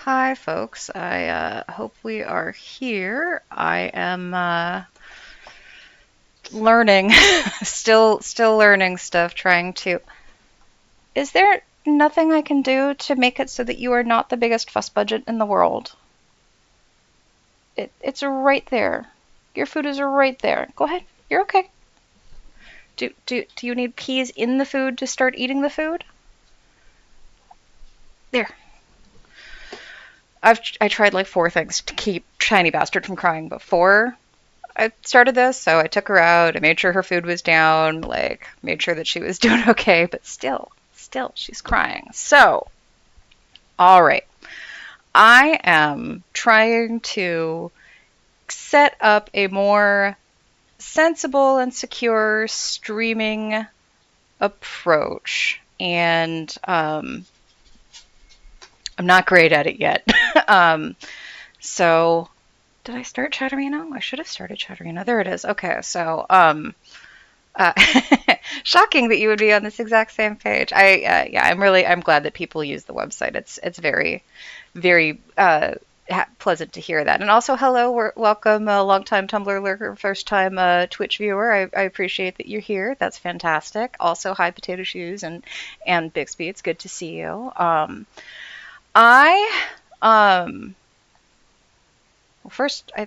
Hi, folks. I hope we are here. I am learning, still learning stuff, trying to. Is there nothing I can do to make it so that you are not the biggest fuss budget in the world? It's right there. Your food is right there. Go ahead. You're okay. Do you need peas in the food to start eating the food? There. I tried like four things to keep Shiny Bastard from crying before I started this, so I took her out. I made sure her food was down, like made sure that she was doing okay, but still she's crying. So, all right. I am trying to set up a more sensible and secure streaming approach. And I'm not great at it yet. um, so did I start Chatterino? I should have started Chatterino. There it is. Okay, so Uh, shocking that you would be on this exact same page. Yeah, I'm glad that people use the website. It's very pleasant to hear that. And also, hello, welcome, long time Tumblr lurker, first time Twitch viewer. I appreciate that you're here. That's fantastic. Also, hi, Potato Shoes and Bixby. It's good to see you. I well, first I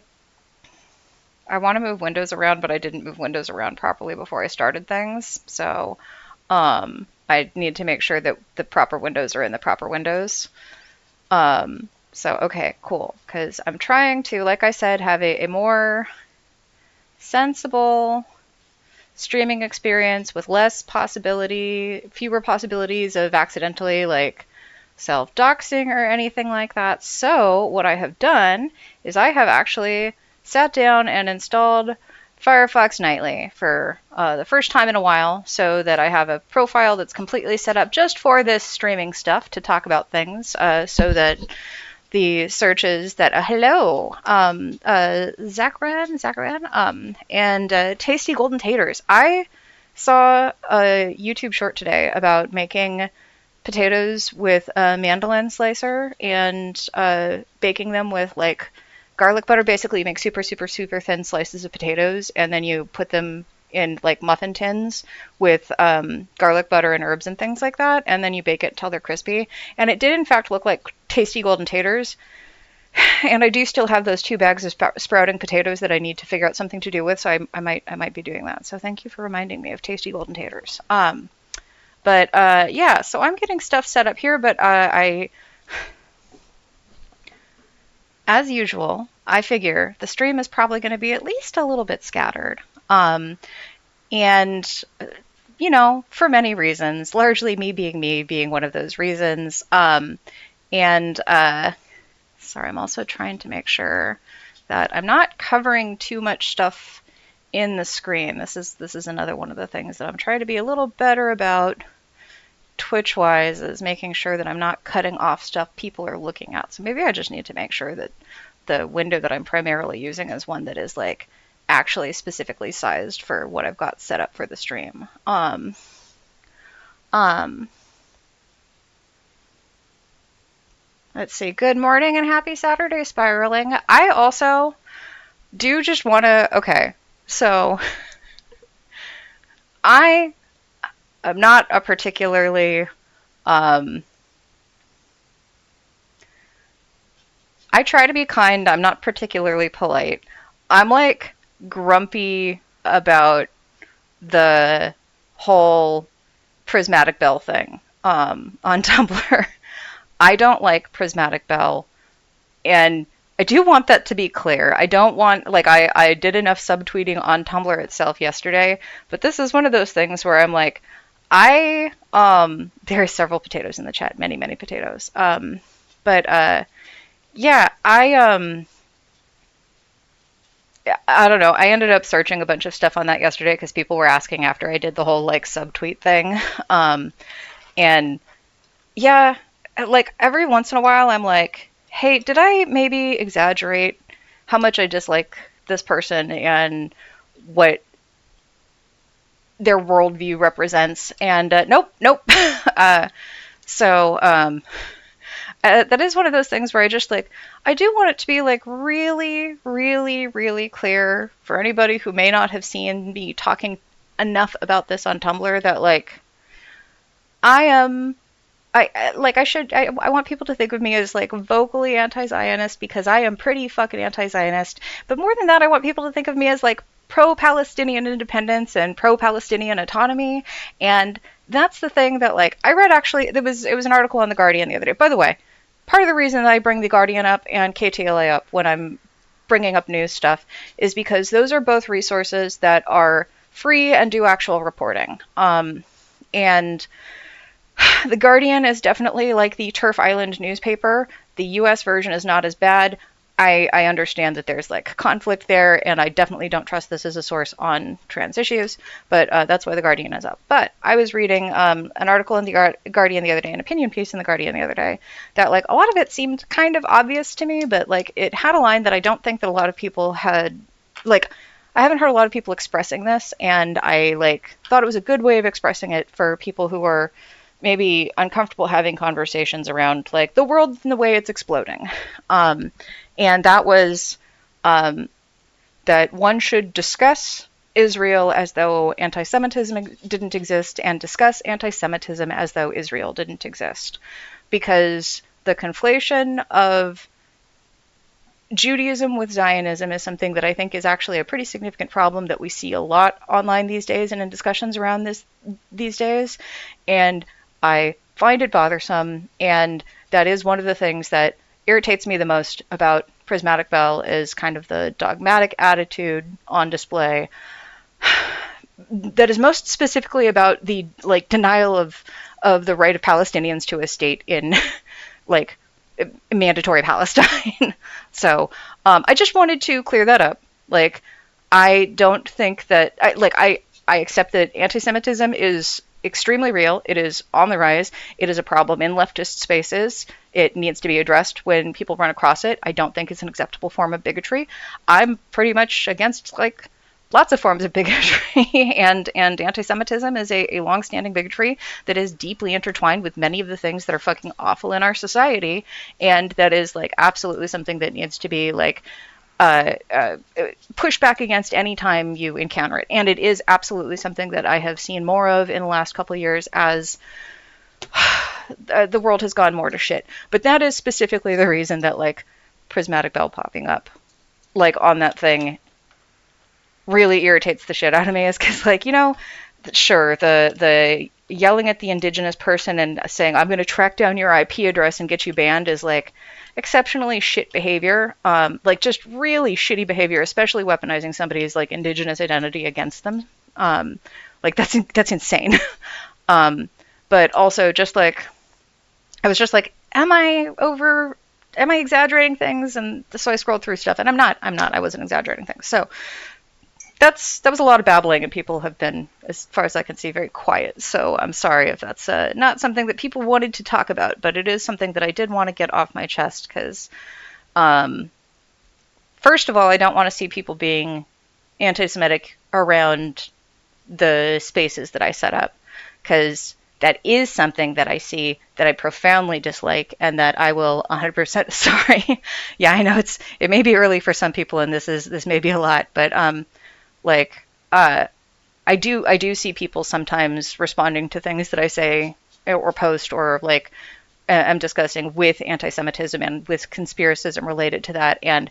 want to move windows around, but I didn't move windows around properly before I started things. So I need to make sure that the proper windows are in the proper windows. Okay, cool. Because I'm trying to, like I said, have a more sensible streaming experience with fewer possibilities of accidentally like self-doxing or anything like that. So what I have done is I have actually sat down and installed Firefox Nightly for the first time in a while so that I have a profile that's completely set up just for this streaming stuff to talk about things so that the searches that hello Zachran and tasty golden taters. I saw a YouTube short today about making potatoes with a mandolin slicer and baking them with like garlic butter. Basically, you make super thin slices of potatoes and then you put them in like muffin tins with garlic butter and herbs and things like that, and then you bake it until they're crispy. And it did in fact look like tasty golden taters. And I do still have those 2 bags of sprouting potatoes that I need to figure out something to do with, so I might be doing that. So thank you for reminding me of tasty golden taters. Yeah, so I'm getting stuff set up here, but as usual, I figure the stream is probably going to be at least a little bit scattered. And, for many reasons, largely me being one of those reasons. And sorry, I'm also trying to make sure that I'm not covering too much stuff in the screen. This is another one of the things that I'm trying to be a little better about Twitch-wise, is making sure that I'm not cutting off stuff people are looking at. So maybe I just need to make sure that the window that I'm primarily using is one that is like actually specifically sized for what I've got set up for the stream. Let's see. Good morning and happy Saturday, Spiraling. I also do just want to. Okay, so I am not a particularly. I try to be kind. I'm not particularly polite. I'm like grumpy about the whole prismatic bell thing on Tumblr. I don't like prismatic bell, and I do want that to be clear. I don't want, like, I did enough subtweeting on Tumblr itself yesterday, but this is one of those things where I'm like, there are several potatoes in the chat, many potatoes. Yeah, I don't know. I ended up searching a bunch of stuff on that yesterday because people were asking after I did the whole, like, subtweet thing. And yeah, like, every once in a while I'm like, hey, did I maybe exaggerate how much I dislike this person and what their worldview represents? And nope. uh, so that is one of those things where I just like, I do want it to be like really, really, really clear for anybody who may not have seen me talking enough about this on Tumblr that like I am I want people to think of me as like vocally anti-Zionist because I am pretty fucking anti-Zionist. But more than that, I want people to think of me as like pro-Palestinian independence and pro-Palestinian autonomy. And that's the thing that like I read actually it was an article on The Guardian the other day. By the way, part of the reason that I bring The Guardian up and KTLA up when I'm bringing up news stuff is because those are both resources that are free and do actual reporting. And the Guardian is definitely like the Turf Island newspaper. The US version is not as bad. I understand that there's like conflict there, and I definitely don't trust this as a source on trans issues, but that's why The Guardian is up. But I was reading an article in The Guardian the other day, an opinion piece in The Guardian the other day, that like a lot of it seemed kind of obvious to me, but like it had a line that I don't think that a lot of people had, like, I haven't heard a lot of people expressing this, and I like thought it was a good way of expressing it for people who are maybe uncomfortable having conversations around like the world and the way it's exploding. And that was that one should discuss Israel as though anti-Semitism didn't exist and discuss anti-Semitism as though Israel didn't exist. Because the conflation of Judaism with Zionism is something that I think is actually a pretty significant problem that we see a lot online these days and in discussions around this these days. And I find it bothersome, and that is one of the things that irritates me the most about Prismatic Bell is kind of the dogmatic attitude on display that is most specifically about the like denial of the right of Palestinians to a state in like mandatory Palestine. So I just wanted to clear that up. Like, I don't think that I accept that anti-Semitism is extremely real. It is on the rise. It is a problem in leftist spaces. It needs to be addressed when people run across it. I don't think it's an acceptable form of bigotry. I'm pretty much against like lots of forms of bigotry, and anti-Semitism is a long-standing bigotry that is deeply intertwined with many of the things that are fucking awful in our society, and that is like absolutely something that needs to be like push back against any time you encounter it. And it is absolutely something that I have seen more of in the last couple of years as the world has gone more to shit. But that is specifically the reason that like Prismatic Bell popping up like on that thing really irritates the shit out of me, is because like, you know, sure, the yelling at the indigenous person and saying I'm going to track down your IP address and get you banned is like exceptionally shit behavior, like just really shitty behavior, especially weaponizing somebody's like indigenous identity against them. Like that's insane. But also just like I was just like, am I exaggerating things? And so I scrolled through stuff, and I'm not. I wasn't exaggerating things. So that was a lot of babbling, and people have been, as far as I can see, very quiet. So I'm sorry if that's not something that people wanted to talk about, but it is something that I did want to get off my chest because, first of all, I don't want to see people being anti-Semitic around the spaces that I set up, because that is something that I see that I profoundly dislike, and that I will 100% sorry. Yeah, I know it may be early for some people, and this may be a lot, but I do see people sometimes responding to things that I say or post or like am discussing with anti-Semitism and with conspiracism related to that, and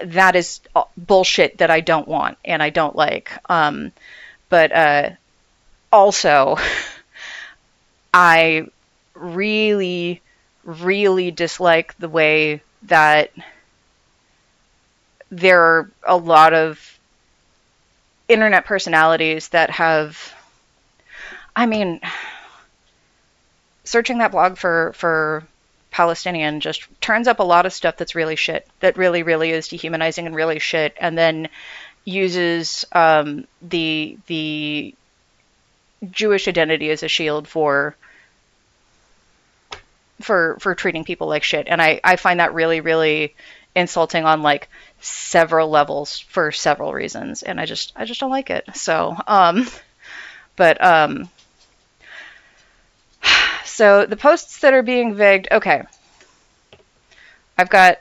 that is bullshit that I don't want and I don't like. But also, I really, really dislike the way that there are a lot of internet personalities that have, I mean, searching that blog for Palestinian just turns up a lot of stuff that's really shit, that really, really is dehumanizing and really shit, and then uses the Jewish identity as a shield for treating people like shit. And I find that really, really insulting on like several levels for several reasons, and I just don't like it. So so the posts that are being vagued, okay, I've got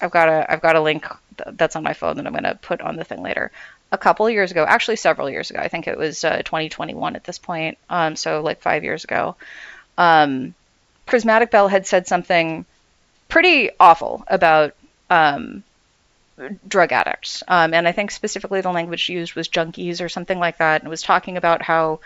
I've got a link that's on my phone that I'm going to put on the thing later. A couple of years ago, actually several years ago, I think it was 2021 at this point, so like 5 years ago, Prismatic Bell had said something pretty awful about drug addicts. And I think specifically the language used was junkies or something like that. And was talking about how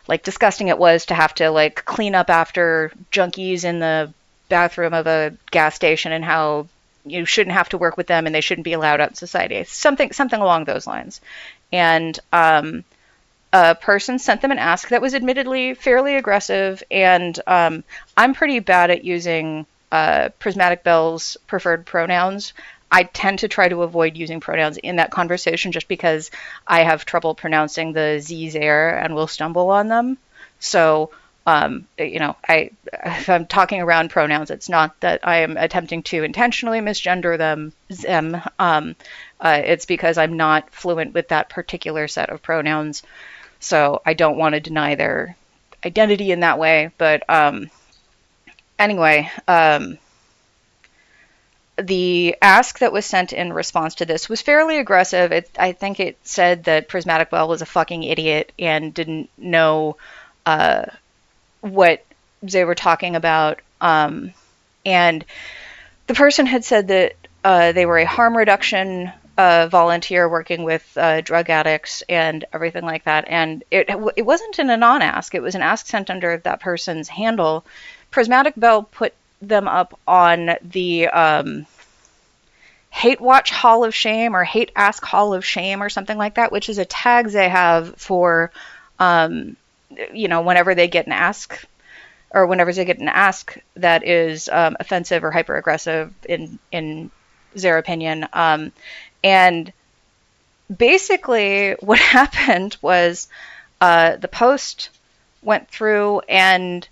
like disgusting it was to have to like clean up after junkies in the bathroom of a gas station, and how you shouldn't have to work with them and they shouldn't be allowed out in society. Something along those lines. And a person sent them an ask that was admittedly fairly aggressive, and I'm pretty bad at using Prismatic Bell's preferred pronouns. I tend to try to avoid using pronouns in that conversation just because I have trouble pronouncing the Z's there and will stumble on them. So, if I'm talking around pronouns, it's not that I am attempting to intentionally misgender them. It's because I'm not fluent with that particular set of pronouns. So I don't want to deny their identity in that way. But anyway, the ask that was sent in response to this was fairly aggressive. I think it said that Prismatic Bell was a fucking idiot and didn't know what they were talking about. And the person had said that they were a harm reduction volunteer working with drug addicts and everything like that. And it wasn't an anon ask. It was an ask sent under that person's handle. Prismatic Bell put them up on the Hate Watch Hall of Shame or Hate Ask Hall of Shame or something like that, which is a tag they have for, whenever they get an ask, or whenever they get an ask that is offensive or hyper aggressive in their opinion. And basically what happened was the post went through and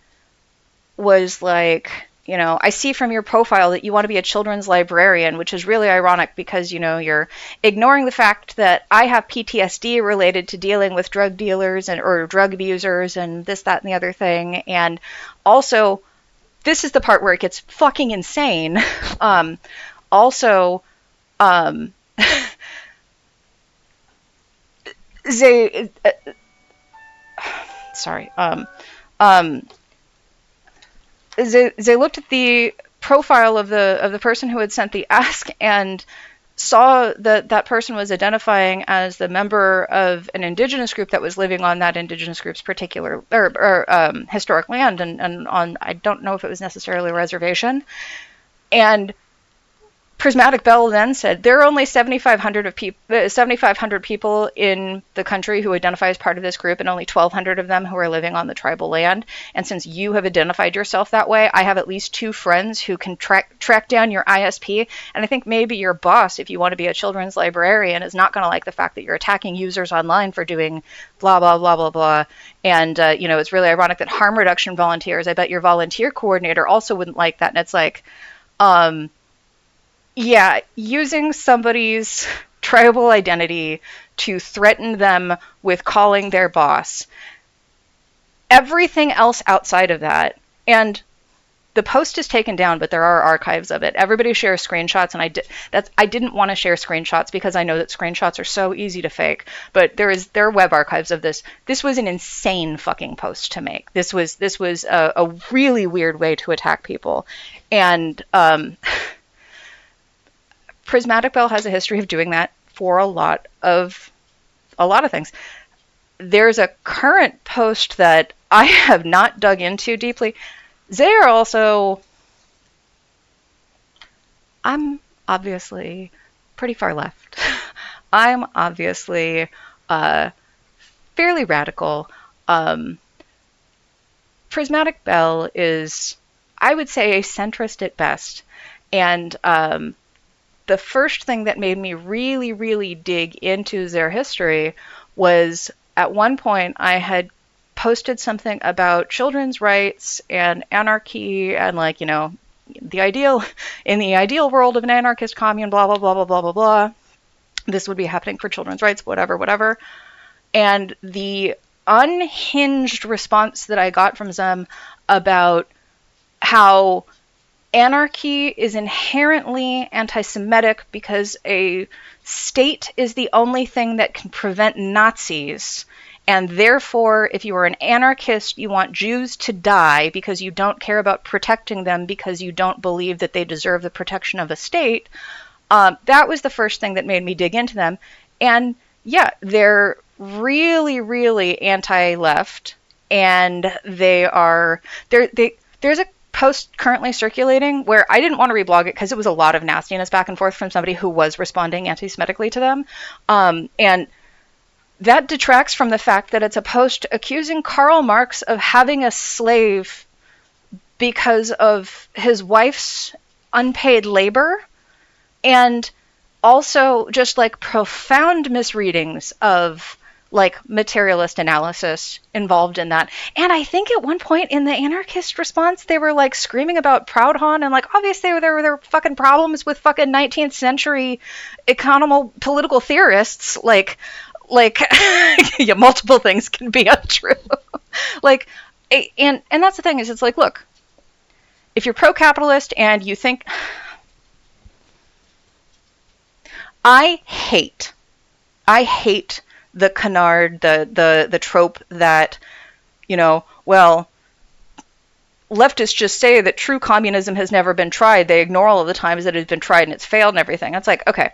was like, I see from your profile that you want to be a children's librarian, which is really ironic because, you're ignoring the fact that I have PTSD related to dealing with drug dealers or drug abusers and this, that, and the other thing. And also, this is the part where it gets fucking insane. They looked at the profile of the person who had sent the ask and saw that that person was identifying as the member of an indigenous group that was living on that indigenous group's particular or historic land, and on, I don't know if it was necessarily a reservation. And Prismatic Bell then said, there are only 7,500 people in the country who identify as part of this group, and only 1,200 of them who are living on the tribal land. And since you have identified yourself that way, I have at least 2 friends who can track down your ISP. And I think maybe your boss, if you want to be a children's librarian, is not going to like the fact that you're attacking users online for doing blah, blah, blah, blah, blah. And, it's really ironic that harm reduction volunteers, I bet your volunteer coordinator also wouldn't like that. And it's like, yeah, using somebody's tribal identity to threaten them with calling their boss. Everything else outside of that, and the post is taken down, but there are archives of it. Everybody shares screenshots, and I didn't want to share screenshots because I know that screenshots are so easy to fake. But there are web archives of this. This was an insane fucking post to make. This was a really weird way to attack people, and Prismatic Bell has a history of doing that for a lot of things. There's a current post that I have not dug into deeply. They are also, I'm obviously pretty far left. I'm obviously fairly radical. Prismatic Bell is, I would say, a centrist at best. And the first thing that made me really, really dig into their history was at one point I had posted something about children's rights and anarchy and in the ideal world of an anarchist commune, blah, blah, blah, blah, blah, blah, blah. This would be happening for children's rights, whatever. And the unhinged response that I got from them about how anarchy is inherently anti-Semitic because a state is the only thing that can prevent Nazis. And therefore, if you are an anarchist, you want Jews to die because you don't care about protecting them because you don't believe that they deserve the protection of a state. That was the first thing that made me dig into them. And yeah, they're really, really anti-left. And there's a post currently circulating where I didn't want to reblog it because it was a lot of nastiness back and forth from somebody who was responding anti-Semitically to them. And that detracts from the fact that it's a post accusing Karl Marx of having a slave because of his wife's unpaid labor, and also just like profound misreadings of like materialist analysis involved in that. And I think at one point in the anarchist response, they were like screaming about Proudhon, and like obviously there were fucking problems with fucking 19th century economical political theorists. Like yeah, multiple things can be untrue. Like, and that's the thing is, it's like, look, if you're pro-capitalist and you think, I hate the canard, the trope that, you know, well, leftists just say that true communism has never been tried. They ignore all of the times that it's been tried and it's failed and everything. It's like, okay,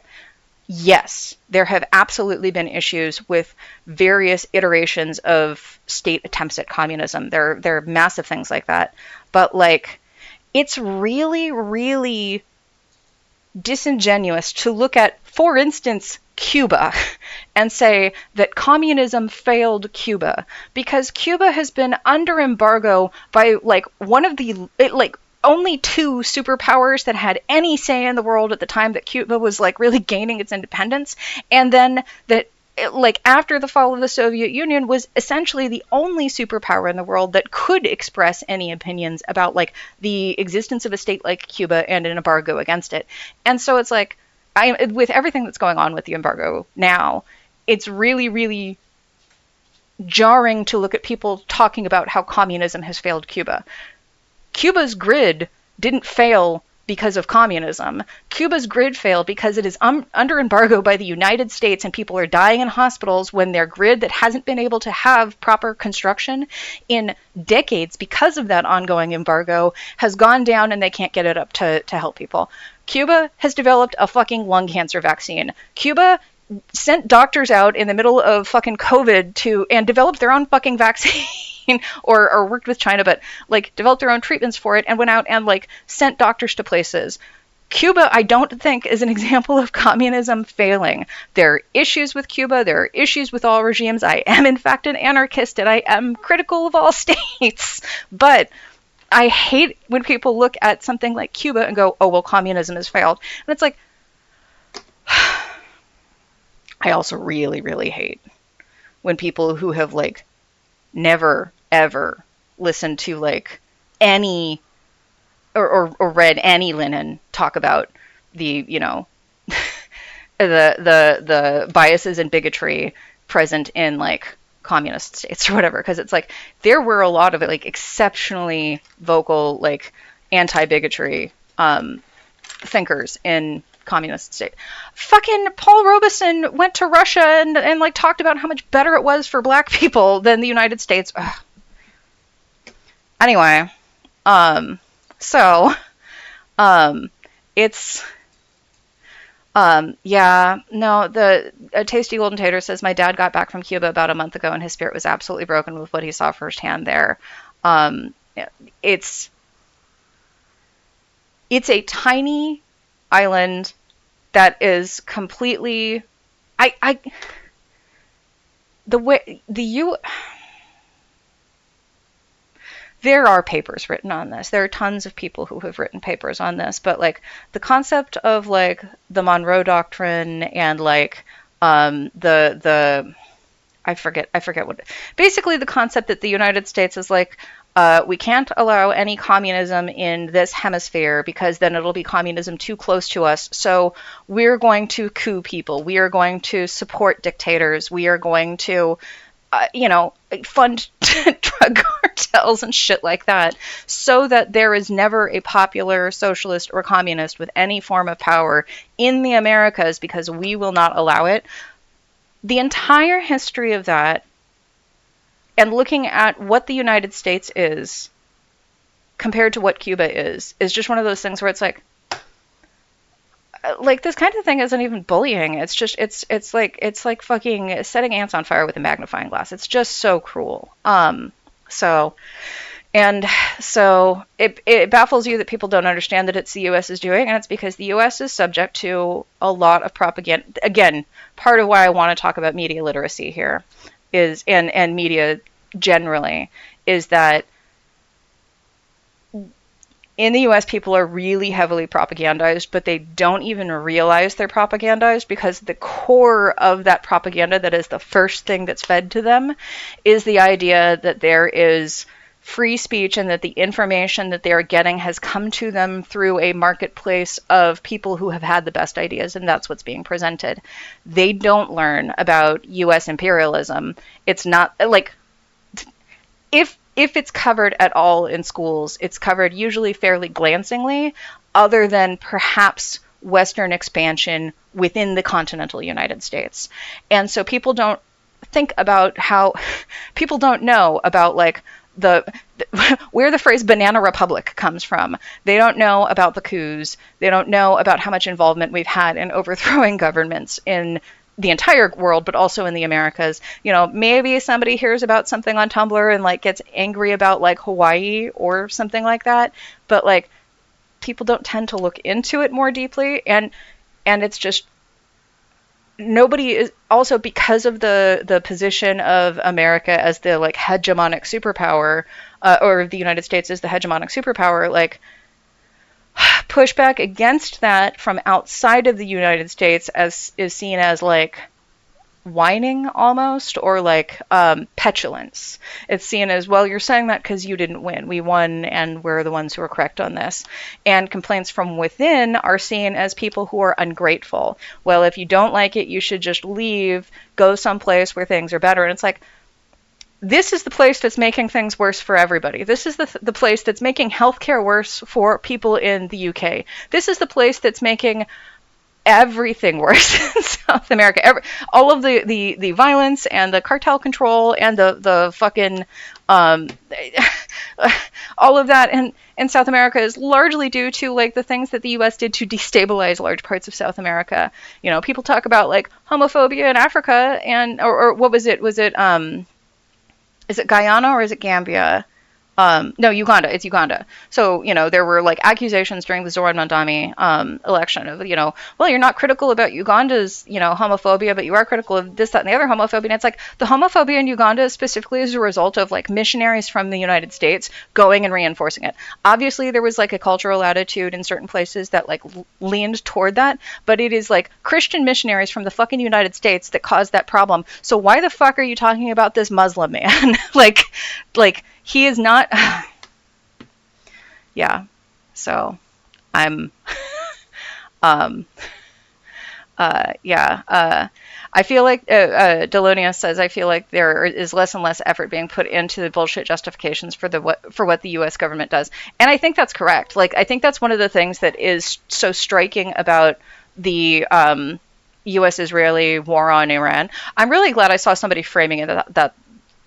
yes, there have absolutely been issues with various iterations of state attempts at communism. There are massive things like that. But like, it's really, really disingenuous to look at, for instance, Cuba and say that communism failed Cuba, because Cuba has been under embargo by like one of the only two superpowers that had any say in the world at the time that Cuba was like really gaining its independence, and then that like after the fall of the Soviet Union was essentially the only superpower in the world that could express any opinions about like the existence of a state like Cuba and an embargo against it. And so it's like, with everything that's going on with the embargo now, it's really, really jarring to look at people talking about how communism has failed Cuba. Cuba's grid didn't fail because of communism. Cuba's grid failed because it is under embargo by the United States, and people are dying in hospitals when their grid that hasn't been able to have proper construction in decades because of that ongoing embargo has gone down, and they can't get it up to help people. Cuba has developed a fucking lung cancer vaccine. Cuba sent doctors out in the middle of fucking COVID and developed their own fucking vaccine or worked with China, but like developed their own treatments for it and went out and like sent doctors to places. Cuba, I don't think, is an example of communism failing. There are issues with Cuba. There are issues with all regimes. I am, in fact, an anarchist, and I am critical of all states. But I hate when people look at something like Cuba and go, oh, well, communism has failed. And it's like, I also really, really hate when people who have like never, ever listened to like any or read any Lenin talk about the, you know, the biases and bigotry present in like communist states or whatever, because it's like there were a lot of like exceptionally vocal like anti-bigotry thinkers in communist state. Fucking Paul Robeson went to Russia and like talked about how much better it was for black people than the United States. Ugh. Anyway, it's yeah, no, the Tasty Golden Tater says my dad got back from Cuba about a month ago and his spirit was absolutely broken with what he saw firsthand there. It's a tiny island that is completely there are papers written on this. There are tons of people who have written papers on this, but like the concept of like the Monroe Doctrine and like the I forget what, basically the concept that the United States is like, we can't allow any communism in this hemisphere because then it'll be communism too close to us. So we're going to coup people. We are going to support dictators. We are going to, fund drug cartels and shit like that, so that there is never a popular socialist or communist with any form of power in the Americas, because we will not allow it. The entire history of that, and looking at what the United States is compared to what Cuba is just one of those things where it's like this kind of thing isn't even bullying. It's just it's like fucking setting ants on fire with a magnifying glass. It's just so cruel. So it baffles you that people don't understand that it's the U.S. is doing, and it's because the U.S. is subject to a lot of propaganda. Again, part of why I want to talk about media literacy here is, and media generally, is that in the US, people are really heavily propagandized, but they don't even realize they're propagandized, because the core of that propaganda, that is the first thing that's fed to them, is the idea that there is free speech and that the information that they are getting has come to them through a marketplace of people who have had the best ideas, and that's what's being presented. They don't learn about US imperialism. It's not like, if it's covered at all in schools, it's covered usually fairly glancingly, other than perhaps Western expansion within the continental United States. And so people don't think about people don't know about like where the phrase banana republic comes from. They don't know about the coups. They don't know about how much involvement we've had in overthrowing governments in the entire world, but also in the Americas. You know, maybe somebody hears about something on Tumblr and like gets angry about like Hawaii or something like that, but like people don't tend to look into it more deeply, and it's just nobody is, also because of the position of America as the like hegemonic superpower, or the United States as the hegemonic superpower, like pushback against that from outside of the United States is seen as like whining almost, or like petulance. It's seen as, well, you're saying that because you didn't win. We won, and we're the ones who are correct on this. And complaints from within are seen as people who are ungrateful. Well, if you don't like it, you should just leave, go someplace where things are better. And it's like, this is the place that's making things worse for everybody. This is the place that's making healthcare worse for people in the UK. This is the place that's making everything worse in South America. All of the violence and the cartel control and the fucking all of that in South America is largely due to like the things that the US did to destabilize large parts of South America. You know, people talk about like homophobia in Africa, and or what was it? Was it is it Guyana or is it Gambia? No, Uganda. It's Uganda. So, you know, there were like accusations during the Zoran Mandami election of, you know, well, you're not critical about Uganda's, you know, homophobia, but you are critical of this, that, and the other homophobia. And it's like the homophobia in Uganda specifically is a result of like missionaries from the United States going and reinforcing it. Obviously, there was like a cultural attitude in certain places that like leaned toward that, but it is like Christian missionaries from the fucking United States that caused that problem. So why the fuck are you talking about this Muslim man? like he is not. Yeah. So I'm I feel like Delonia says, I feel like there is less and less effort being put into the bullshit justifications for what the US government does. And I think that's correct. Like, I think that's one of the things that is so striking about the US-Israeli war on Iran. I'm really glad I saw somebody framing it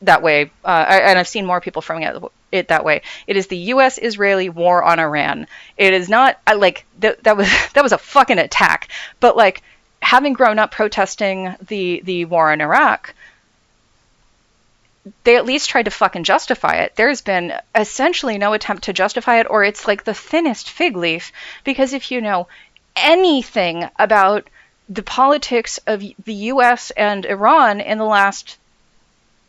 that way, and I've seen more people framing it that way. It is the U.S.-Israeli war on Iran. It is not like that was a fucking attack. But like, having grown up protesting the war in Iraq, they at least tried to fucking justify it. There's been essentially no attempt to justify it, or it's like the thinnest fig leaf. Because if you know anything about the politics of the U.S. and Iran in the last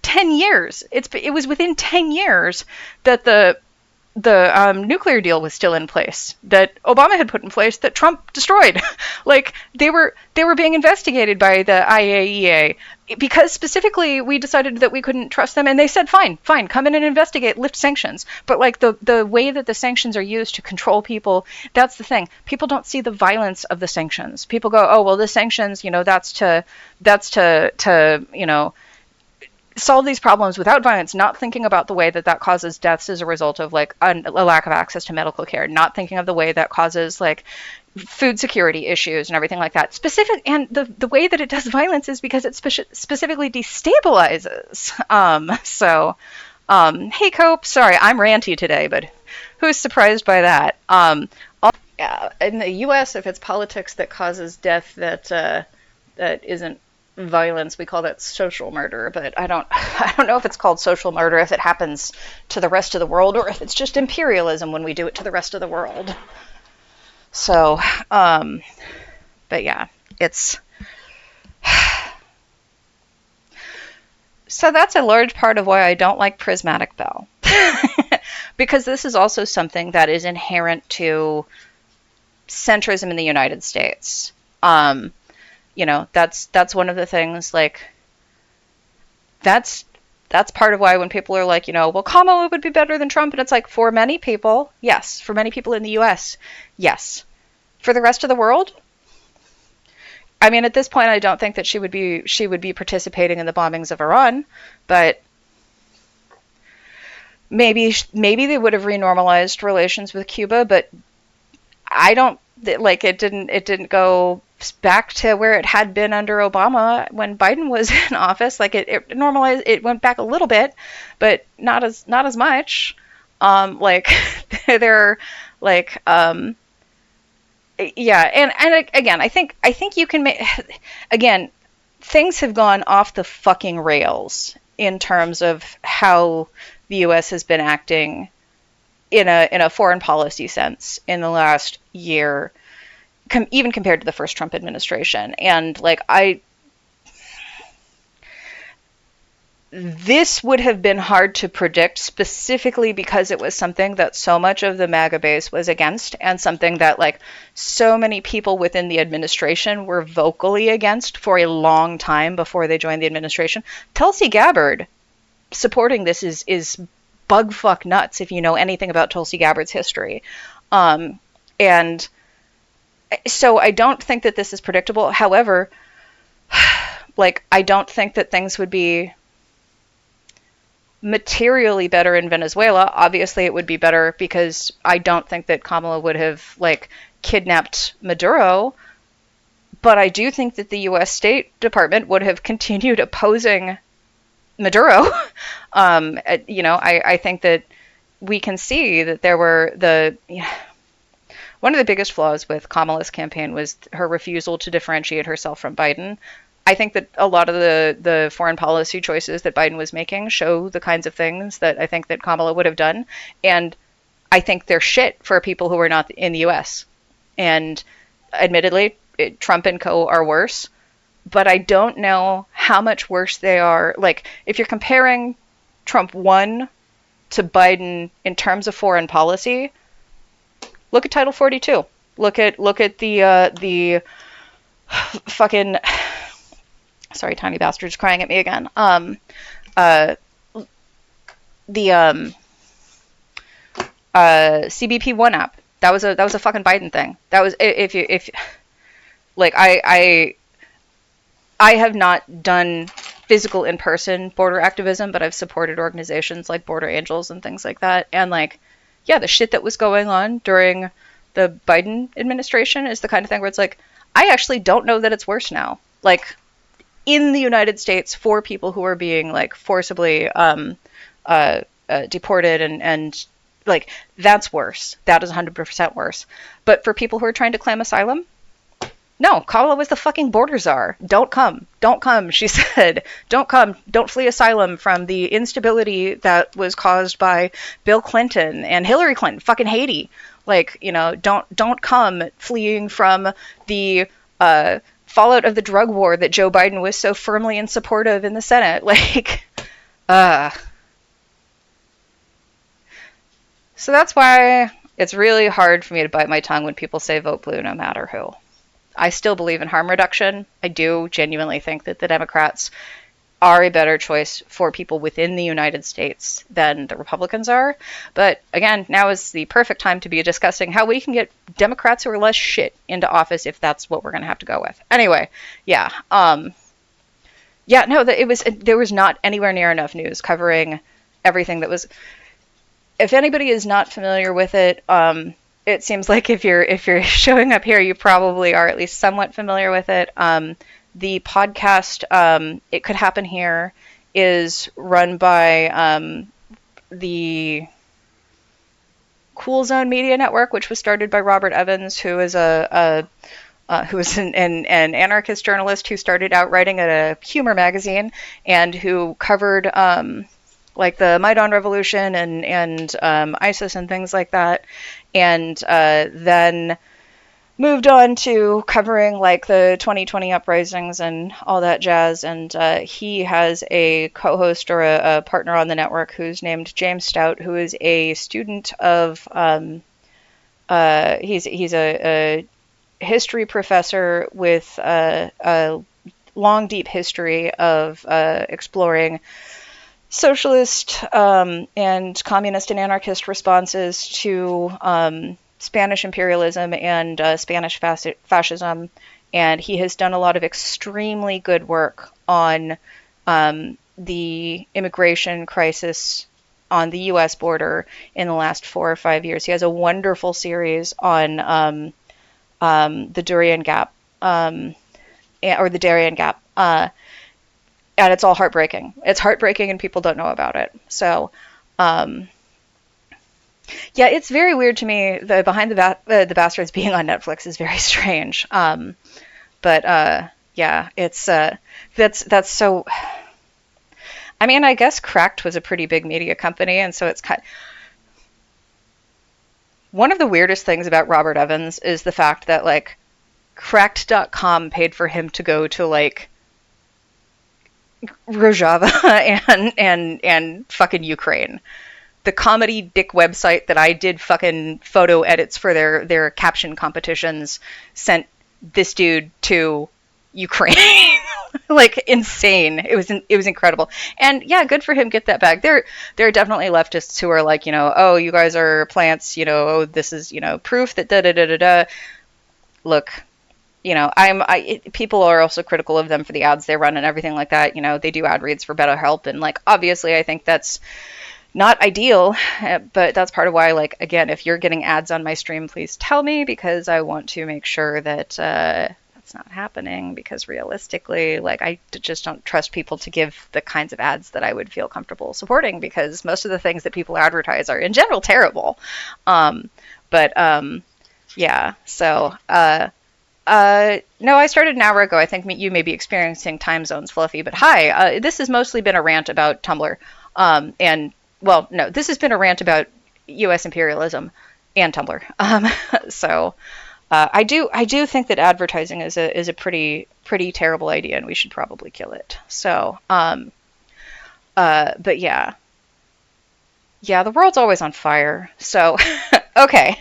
10 years. It was within 10 years that the nuclear deal was still in place, that Obama had put in place, that Trump destroyed. Like, they were being investigated by the IAEA because specifically we decided that we couldn't trust them, and they said, fine, come in and investigate, lift sanctions. But like the way that the sanctions are used to control people, that's the thing. People don't see the violence of the sanctions. People go, oh, well, the sanctions, you know, that's to you know, solve these problems without violence, not thinking about the way that that causes deaths as a result of like a lack of access to medical care, not thinking of the way that causes like food security issues and everything like that. And the way that it does violence is because it specifically destabilizes. Hey Cope, sorry, I'm ranty today, but who's surprised by that? Yeah, in the U.S., if it's politics that causes death that isn't violence, we call that social murder. But I don't know if it's called social murder if it happens to the rest of the world, or if it's just imperialism when we do it to the rest of the world. So, but yeah, it's. So that's a large part of why I don't like Prismatic Bell. Because this is also something that is inherent to centrism in the United States. You know, that's one of the things, like, that's part of why when people are like, you know, well, Kamala would be better than Trump, and it's like, for many people, yes. For many people in the US, yes. For the rest of the world, I mean, at this point, I don't think that she would be participating in the bombings of Iran, but maybe they would have renormalized relations with Cuba, but I don't like it didn't go back to where it had been under Obama when Biden was in office. Like it normalized, it went back a little bit, but not as much. Like they're like yeah, and again, I think you can make, again, things have gone off the fucking rails in terms of how the US has been acting in a foreign policy sense in the last year, even compared to the first Trump administration. And like this would have been hard to predict, specifically because it was something that so much of the MAGA base was against, and something that like so many people within the administration were vocally against for a long time before they joined the administration. Tulsi Gabbard supporting this is bugfuck nuts if you know anything about Tulsi Gabbard's history. And so I don't think that this is predictable. However, like, I don't think that things would be materially better in Venezuela. Obviously, it would be better because I don't think that Kamala would have, like, kidnapped Maduro. But I do think that the U.S. State Department would have continued opposing Maduro. You know, I think that we can see that there were one of the biggest flaws with Kamala's campaign was her refusal to differentiate herself from Biden. I think that a lot of the foreign policy choices that Biden was making show the kinds of things that I think that Kamala would have done. And I think they're shit for people who are not in the U.S. And admittedly, Trump and co are worse. But I don't know how much worse they are. Like, if you're comparing Trump 1 to Biden in terms of foreign policy, look at Title 42. Look at the fucking, sorry, tiny bastard's crying at me again. The CBP1 app. That was a fucking Biden thing. That was, if like, I have not done physical in-person border activism, but I've supported organizations like Border Angels and things like that. And like, yeah, the shit that was going on during the Biden administration is the kind of thing where it's like, I actually don't know that it's worse now. Like, in the United States, for people who are being like forcibly deported and like, that's worse. That is 100% worse. But for people who are trying to claim asylum, no, Kamala was the fucking border czar. Don't come, she said. Don't come, don't flee asylum from the instability that was caused by Bill Clinton and Hillary Clinton, fucking Haiti. Like, you know, don't come fleeing from the fallout of the drug war that Joe Biden was so firmly in support of in the Senate. Like, So that's why it's really hard for me to bite my tongue when people say vote blue no matter who. I still believe in harm reduction. I do genuinely think that the Democrats are a better choice for people within the United States than the Republicans are. But again, now is the perfect time to be discussing how we can get Democrats who are less shit into office if that's what we're going to have to go with. Anyway, yeah. Yeah, no, there was not anywhere near enough news covering everything that was. If anybody is not familiar with it, it seems like if you're showing up here, you probably are at least somewhat familiar with it. The podcast, It Could Happen Here, is run by the Cool Zone Media Network, which was started by Robert Evans, who is who was an anarchist journalist who started out writing at a humor magazine and who covered like the Maidan Revolution and ISIS and things like that, and then moved on to covering like the 2020 uprisings and all that jazz. And he has a co-host or a partner on the network who's named James Stout, who is a student of he's a history professor with a long, deep history of exploring socialist and communist and anarchist responses to Spanish imperialism and Spanish fascism. And he has done a lot of extremely good work on the immigration crisis on the U.S. border in the last 4 or 5 years. He has a wonderful series on the Darien Gap, or the Darien Gap, and it's all heartbreaking. It's heartbreaking, and people don't know about it. So, yeah, it's very weird to me. The Behind the Bastards being on Netflix is very strange. But yeah, it's that's so. I mean, I guess Cracked was a pretty big media company, and so it's kind. One of the weirdest things about Robert Evans is the fact that like Cracked.com paid for him to go to like Rojava and fucking Ukraine. The comedy dick website that I did fucking photo edits for their caption competitions sent this dude to Ukraine. Like insane. It was incredible. And yeah, good for him, get that bag. There are definitely leftists who are like, oh, you guys are plants, oh, this is, proof that da da da da da. Look, people are also critical of them for the ads they run and everything like that. They do ad reads for BetterHelp, and like obviously I think that's not ideal, but that's part of why, like, again, if you're getting ads on my stream, please tell me, because I want to make sure that that's not happening, because realistically, like, I just don't trust people to give the kinds of ads that I would feel comfortable supporting, because most of the things that people advertise are in general terrible. Yeah, so no, I started an hour ago. I think you may be experiencing time zones, Fluffy, but hi, this has mostly been a rant about Tumblr, and well, no, this has been a rant about U.S. imperialism and Tumblr. So I do think that advertising is a pretty terrible idea, and we should probably kill it. So, but yeah, the world's always on fire. So, okay,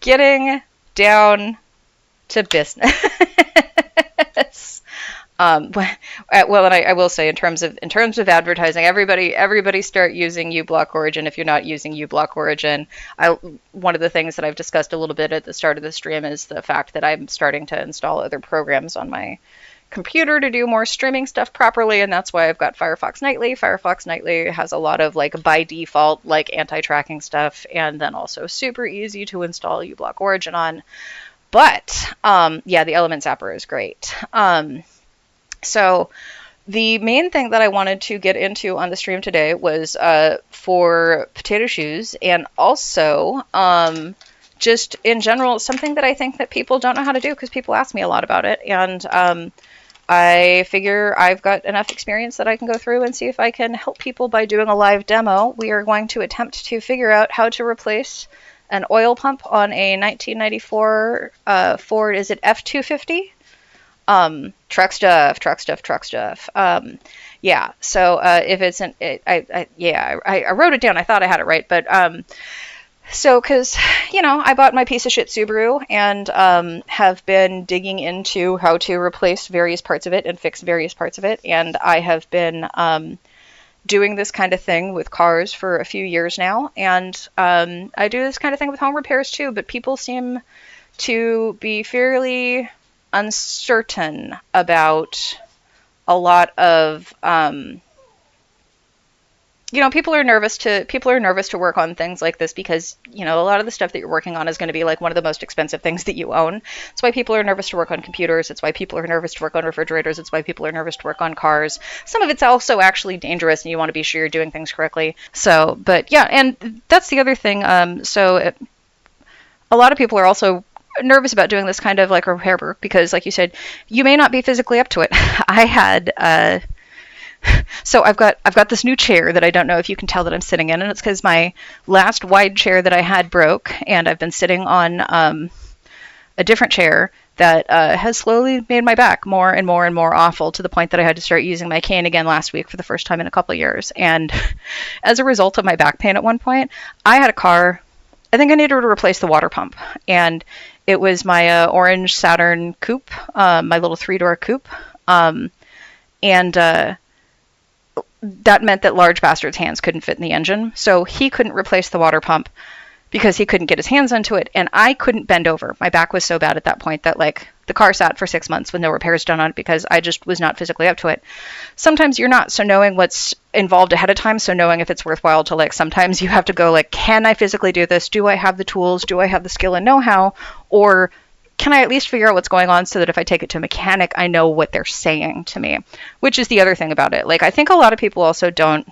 getting down to business. Well, and I will say in terms of advertising, everybody start using uBlock Origin. If you're not using uBlock Origin, one of the things that I've discussed a little bit at the start of the stream is the fact that I'm starting to install other programs on my computer to do more streaming stuff properly, and that's why I've got Firefox Nightly. Firefox Nightly has a lot of like by default like anti-tracking stuff, and then also super easy to install uBlock Origin on. But yeah, the Element Zapper is great. So the main thing that I wanted to get into on the stream today was for potato shoes, and also just in general, something that I think that people don't know how to do, because people ask me a lot about it, and I figure I've got enough experience that I can go through and see if I can help people by doing a live demo. We are going to attempt to figure out how to replace an oil pump on a 1994 Ford, is it F-250? Truck stuff. Yeah, so if it's I wrote it down. I thought I had it right, but so because I bought my piece of shit Subaru and have been digging into how to replace various parts of it and fix various parts of it, and I have been doing this kind of thing with cars for a few years now, and I do this kind of thing with home repairs too, but people seem to be fairly uncertain about a lot of people are nervous to work on things like this because, a lot of the stuff that you're working on is going to be like one of the most expensive things that you own. It's why people are nervous to work on computers. It's why people are nervous to work on refrigerators. It's why people are nervous to work on cars. Some of it's also actually dangerous, and you want to be sure you're doing things correctly. So, but yeah, and that's the other thing. A lot of people are also nervous about doing this kind of like repair work because, like you said, you may not be physically up to it. I had So I've got this new chair that I don't know if you can tell that I'm sitting in, and it's because my last wide chair that I had broke, and I've been sitting on a different chair that has slowly made my back more and more and more awful to the point that I had to start using my cane again last week for the first time in a couple of years. And as a result of my back pain at one point, I had a car. I think I needed to replace the water pump, and it was my orange Saturn coupe, my little 3-door coupe, and that meant that large bastard's hands couldn't fit in the engine, so he couldn't replace the water pump because he couldn't get his hands into it, and I couldn't bend over. My back was so bad at that point that the car sat for 6 months with no repairs done on it because I just was not physically up to it. Sometimes you're not, so knowing what's involved ahead of time, so knowing if it's worthwhile to sometimes you have to go can I physically do this? Do I have the tools? Do I have the skill and know-how? Or can I at least figure out what's going on so that if I take it to a mechanic, I know what they're saying to me? Which is the other thing about it. I think a lot of people also don't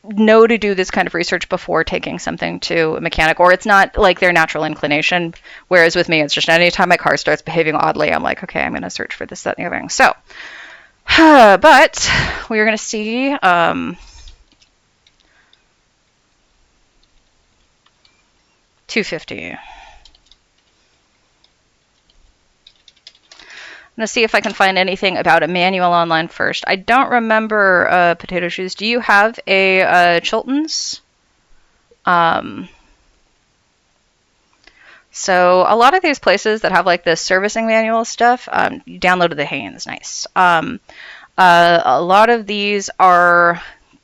know to do this kind of research before taking something to a mechanic, or it's not their natural inclination. Whereas with me, it's just anytime my car starts behaving oddly, I'm like, okay, I'm going to search for this, that, and the other thing. So, but we're going to see 250. I'm going to see if I can find anything about a manual online first. I don't remember Potato Shoes. Do you have a Chilton's? So a lot of these places that have this servicing manual stuff, you downloaded the Haynes, nice. A lot of these are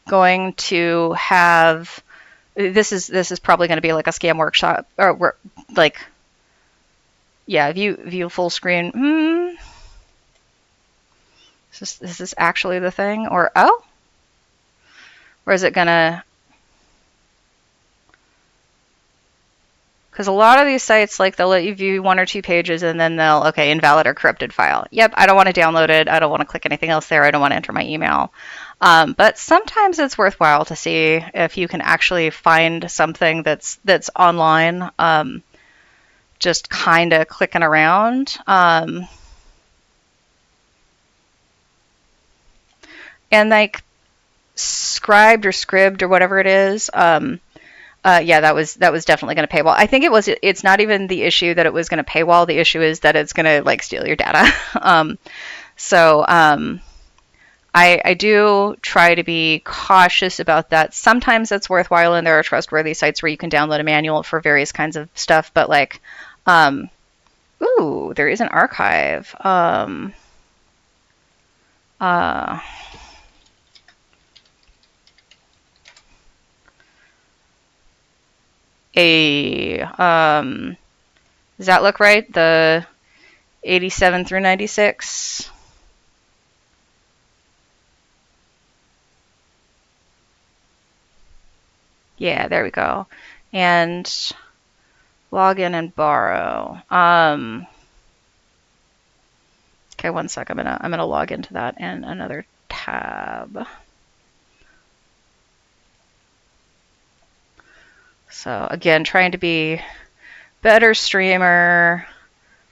going to have, this is probably going to be a scam workshop, or yeah, view full screen. Is this actually the thing? Or is it gonna? Because a lot of these sites, they'll let you view 1 or 2 pages and then they'll, okay, invalid or corrupted file. Yep, I don't want to download it. I don't want to click anything else there. I don't want to enter my email. But sometimes it's worthwhile to see if you can actually find something that's online, just kind of clicking around. And scribed or scribed or whatever it is, yeah, that was definitely going to paywall. I think it's not even the issue that it was going to paywall. The issue is that it's going to steal your data. I do try to be cautious about that. Sometimes it's worthwhile, and there are trustworthy sites where you can download a manual for various kinds of stuff. But ooh, there is an archive. Does that look right? The 87 through 96. Yeah, there we go. And log in and borrow. Okay, one sec. I'm gonna log into that in another tab. So again, trying to be better streamer,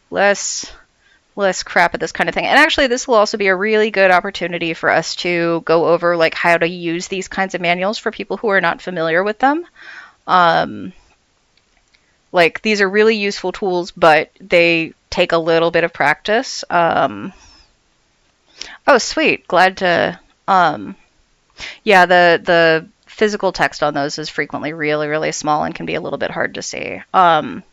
less crap at this kind of thing. And actually, this will also be a really good opportunity for us to go over how to use these kinds of manuals for people who are not familiar with them. These are really useful tools, but they take a little bit of practice. Oh, sweet. Glad to. Yeah, the physical text on those is frequently really, really small and can be a little bit hard to see. But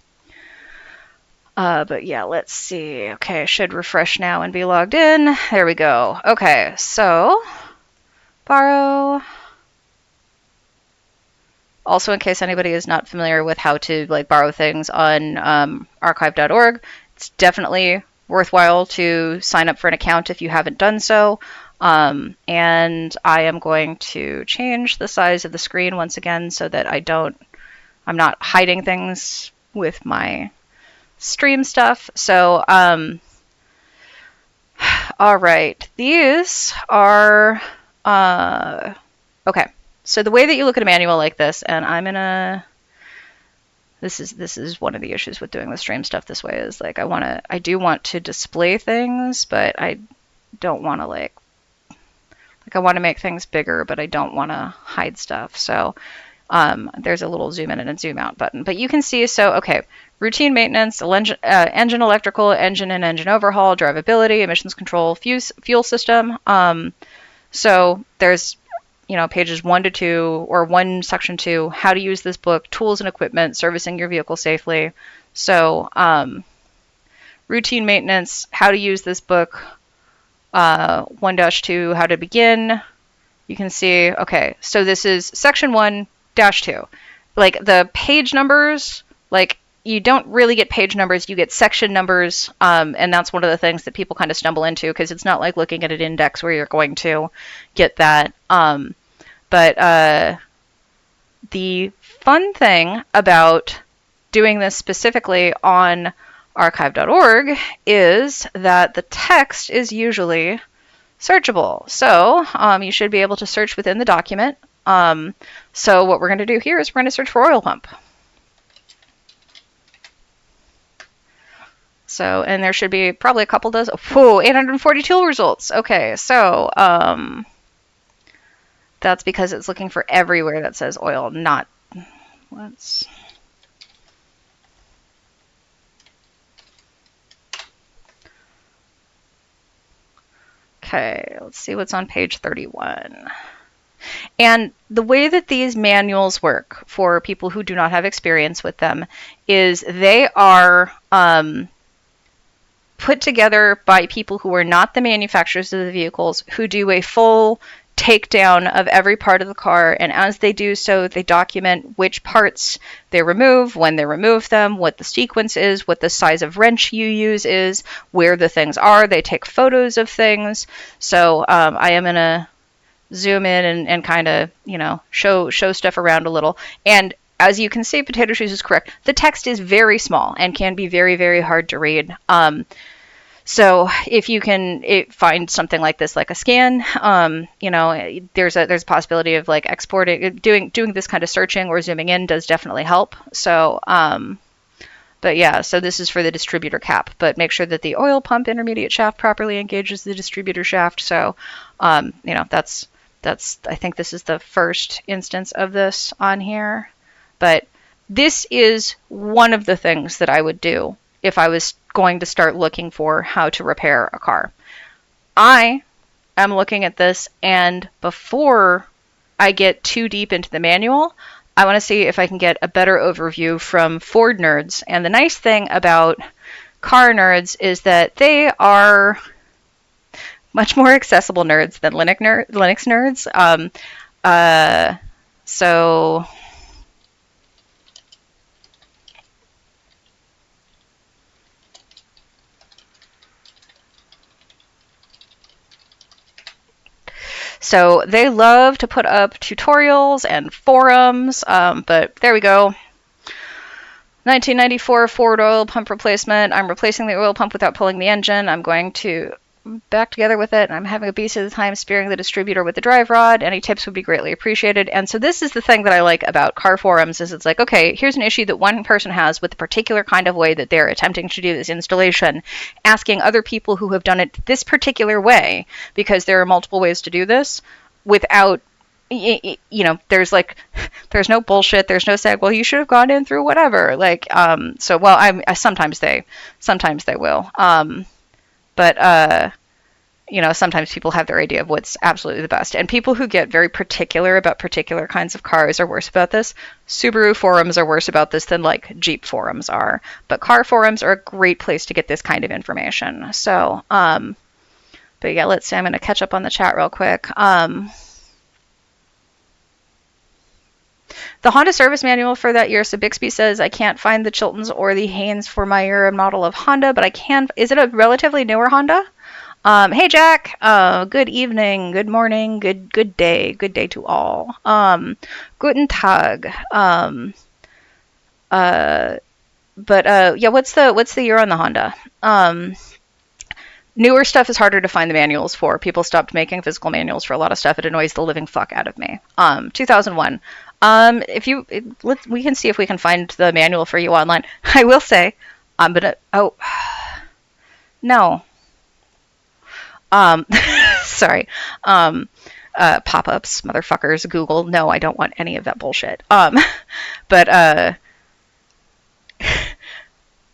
yeah, let's see. Okay, I should refresh now and be logged in. There we go. Okay, so borrow. Also, in case anybody is not familiar with how to borrow things on archive.org, it's definitely worthwhile to sign up for an account if you haven't done so. And I am going to change the size of the screen once again so that I'm not hiding things with my stream stuff. So, all right, these are, okay. So the way that you look at a manual like this, and this is one of the issues with doing the stream stuff this way, is like I do want to display things, but I don't want to like I want to make things bigger, but I don't want to hide stuff. So there's a little zoom in and zoom out button, but you can see, so, okay, routine maintenance, engine electrical, engine and engine overhaul, drivability, emissions control, fuel system. So there's, pages 1 to 2, or 1 section 2, how to use this book, tools and equipment, servicing your vehicle safely. So routine maintenance, how to use this book, 1-2, how to begin. You can see, okay, so this is section 1-2. Like the page numbers, like you don't really get page numbers, you get section numbers, and that's one of the things that people kind of stumble into, because it's not like looking at an index where you're going to get that. But the fun thing about doing this specifically on archive.org is that the text is usually searchable. So you should be able to search within the document. So what we're going to do here is we're going to search for oil pump. So, and there should be probably a couple dozen. Whoa, 840 tool results. Okay, so that's because it's looking for everywhere that says oil, not let's. Okay, let's see what's on page 31. And the way that these manuals work for people who do not have experience with them is they are put together by people who are not the manufacturers of the vehicles, who do a full takedown of every part of the car, and as they do so, they document which parts they remove, when they remove them, what the sequence is, what the size of wrench you use is, where the things are. They take photos of things. So I am going to zoom in and kind of, show stuff around a little. And as you can see, Potato Shoes is correct. The text is very small and can be very, very hard to read. So if you can find something like this, like a scan, there's a possibility of like exporting, doing this kind of searching or zooming in does definitely help. So, but yeah, so this is for the distributor cap, but make sure that the oil pump intermediate shaft properly engages the distributor shaft. So, that's I think this is the first instance of this on here, but this is one of the things that I would do if I was going to start looking for how to repair a car. I am looking at this, and before I get too deep into the manual, I want to see if I can get a better overview from Ford nerds. And the nice thing about car nerds is that they are much more accessible nerds than Linux nerds. So So they love to put up tutorials and forums, but there we go. 1994 Ford oil pump replacement. I'm replacing the oil pump without pulling the engine. I'm going to back together with it, and I'm having a beast of the time spearing the distributor with the drive rod. Any tips would be greatly appreciated. And so this is the thing that I like about car forums, is it's like, okay, here's an issue that one person has with the particular kind of way that they're attempting to do this installation, asking other people who have done it this particular way, because there are multiple ways to do this without, there's no bullshit, there's no saying, well, you should have gone in through whatever, sometimes they will, but sometimes people have their idea of what's absolutely the best. And people who get very particular about particular kinds of cars are worse about this. Subaru forums are worse about this than like Jeep forums are. But car forums are a great place to get this kind of information. So, but yeah, let's see. I'm going to catch up on the chat real quick. The Honda service manual for that year, so Bixby says, I can't find the Chiltons or the Haynes for my year and model of Honda, but I can. Is it a relatively newer Honda? Hey Jack, good evening, good morning, good day to all. Guten Tag. Yeah, what's the year on the Honda? Newer stuff is harder to find the manuals for. People stopped making physical manuals for a lot of stuff. It annoys the living fuck out of me. 2001. If you, we can see if we can find the manual for you online. I will say, I'm gonna. Oh, no. Sorry. Pop-ups, motherfuckers. Google. No, I don't want any of that bullshit. But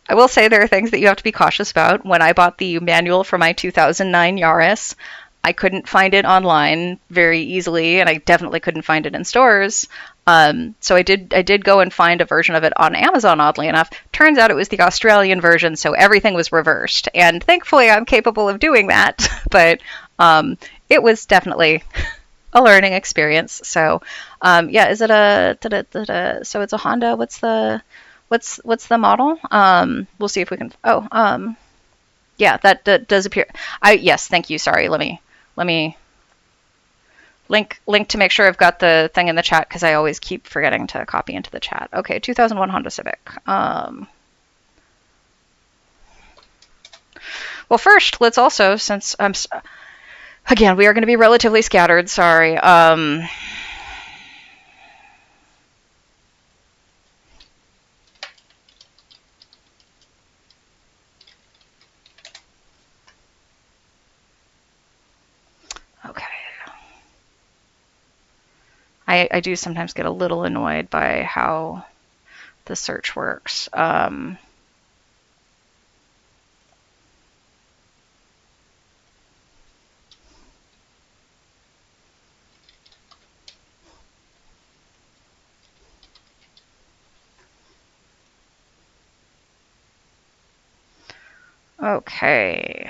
I will say there are things that you have to be cautious about. When I bought the manual for my 2009 Yaris, I couldn't find it online very easily, and I definitely couldn't find it in stores. So I did go and find a version of it on Amazon, oddly enough. Turns out it was the Australian version, so everything was reversed. And thankfully I'm capable of doing that, but it was definitely a learning experience. So yeah, is it so it's a Honda? What's the model? We'll see if we can. Oh, yeah, that does appear. Yes, thank you. Sorry, let me link to make sure I've got the thing in the chat because I always keep forgetting to copy into the chat. Okay, 2001 Honda Civic. Well, first, let's also, since again, we are going to be relatively scattered. Sorry. Okay. I do sometimes get a little annoyed by how the search works. Okay.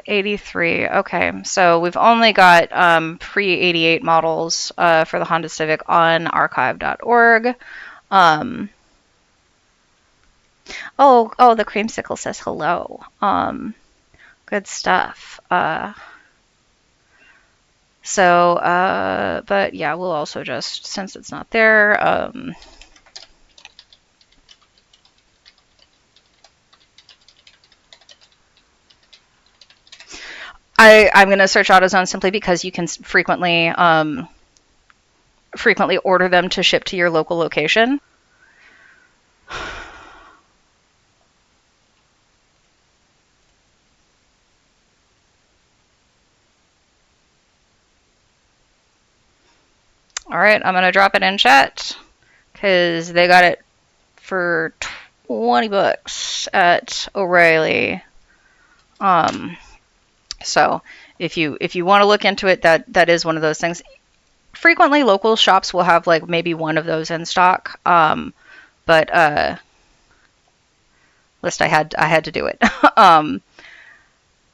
83. Okay, so we've only got pre-88 models for the Honda Civic on archive.org. Oh, the creamsicle says hello. Good stuff. But yeah, we'll also just, since it's not there, I'm going to search AutoZone simply because you can frequently order them to ship to your local location. All right, I'm going to drop it in chat because they got it for 20 bucks at O'Reilly. So if you want to look into it, that is one of those things. Frequently, local shops will have like maybe one of those in stock. But list I had to do it.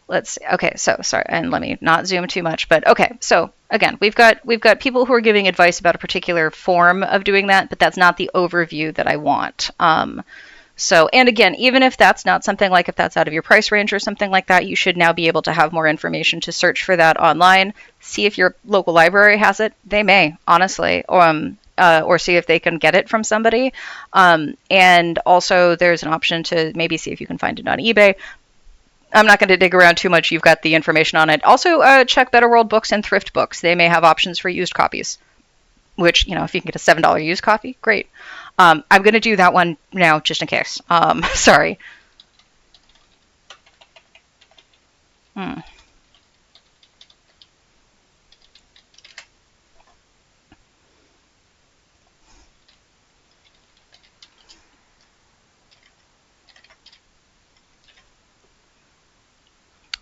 Let's see. Okay, so sorry, and let me not zoom too much. But okay, so again, we've got people who are giving advice about a particular form of doing that, but that's not the overview that I want. So, and again, even if that's not something like if that's out of your price range or something like that, you should now be able to have more information to search for that online. See if your local library has it. They may, honestly, or see if they can get it from somebody. And also, there's an option to maybe see if you can find it on eBay. I'm not going to dig around too much. You've got the information on it. Also, check Better World Books and Thrift Books. They may have options for used copies, which, if you can get a $7 used copy, great. I'm going to do that one now just in case. Sorry.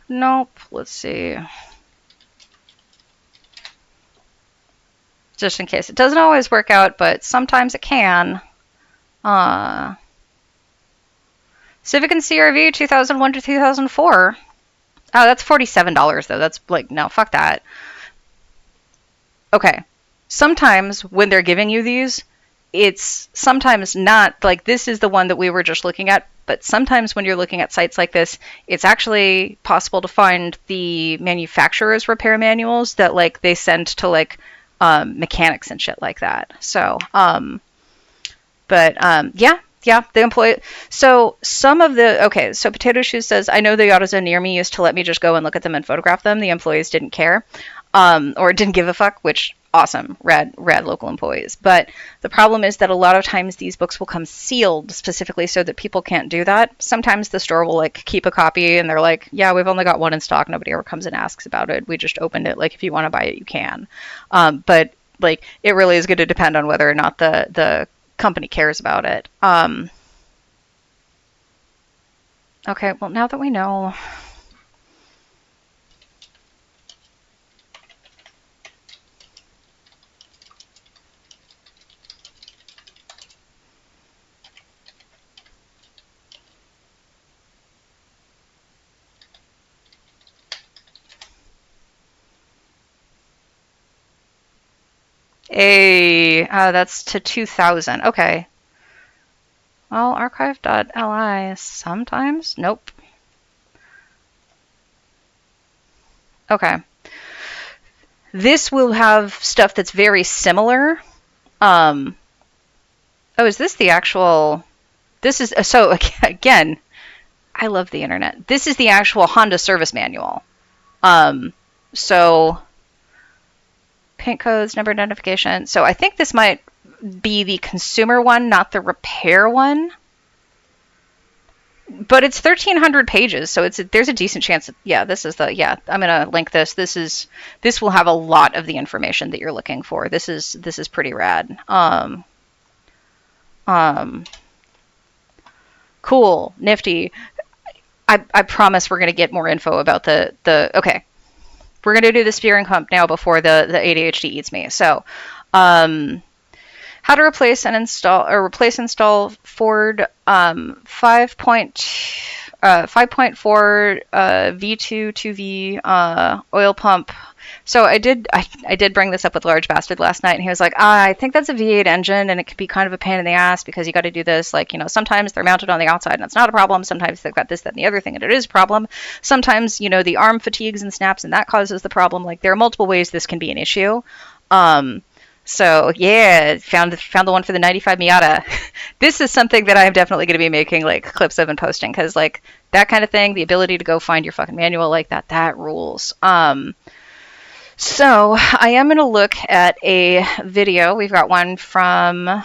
Nope. Let's see. Just in case. It doesn't always work out, but sometimes it can. Civic and CRV 2001 to 2004. Oh, that's $47 though. That's like, no, fuck that. Okay, sometimes when they're giving you these, it's sometimes not like this is the one that we were just looking at, but sometimes when you're looking at sites like this, it's actually possible to find the manufacturer's repair manuals that like they send to like mechanics and shit like that. So, yeah, the employee. So some of the okay. So Potato Shoes says, I know the AutoZone near me used to let me just go and look at them and photograph them. The employees didn't care, or didn't give a fuck. Which awesome, rad local employees. But the problem is that a lot of times these books will come sealed specifically so that people can't do that. Sometimes the store will like keep a copy and they're like, yeah, we've only got one in stock. Nobody ever comes and asks about it. We just opened it. Like if you want to buy it, you can. But like it really is going to depend on whether or not the company cares about it. Okay, well, now that we know. That's to 2000. Okay. Well, archive.li sometimes? Nope. Okay. This will have stuff that's very similar. Oh, is this the actual... This is... So, again, I love the internet. This is the actual Honda service manual. So... Paint codes, number identification. So I think this might be the consumer one, not the repair one. But it's 1,300 pages, so there's a decent chance. Yeah, this is the I'm gonna link this. This will have a lot of the information that you're looking for. This is pretty rad. Cool, nifty. I promise we're gonna get more info about the okay. We're going to do the steering pump now before the ADHD eats me. So, how to replace and install Ford 5.4 V2 2V oil pump. So I did bring this up with Large Bastard last night, and he was like, I think that's a V8 engine, and it can be kind of a pain in the ass because you got to do this. Like, sometimes they're mounted on the outside, and it's not a problem. Sometimes they've got this, that, and the other thing, and it is a problem. Sometimes, the arm fatigues and snaps, and that causes the problem. Like, there are multiple ways this can be an issue. So yeah, found the one for the 95 Miata. This is something that I'm definitely going to be making like clips of and posting because like that kind of thing, the ability to go find your fucking manual like that rules. So I am going to look at a video. We've got one from...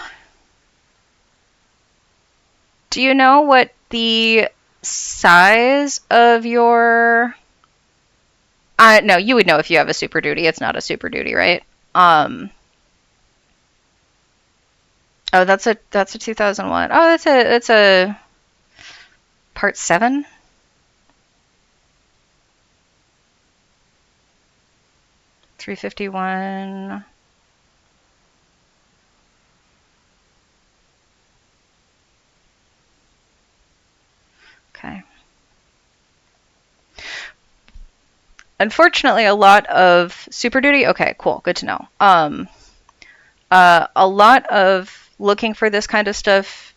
Do you know what the size of your... no, you would know if you have a Super Duty. It's not a Super Duty, right? Oh, that's a 2001. Oh, that's a part 7. $351. Okay. Unfortunately, a lot of Super Duty. Okay, cool. Good to know. A lot of looking for this kind of stuff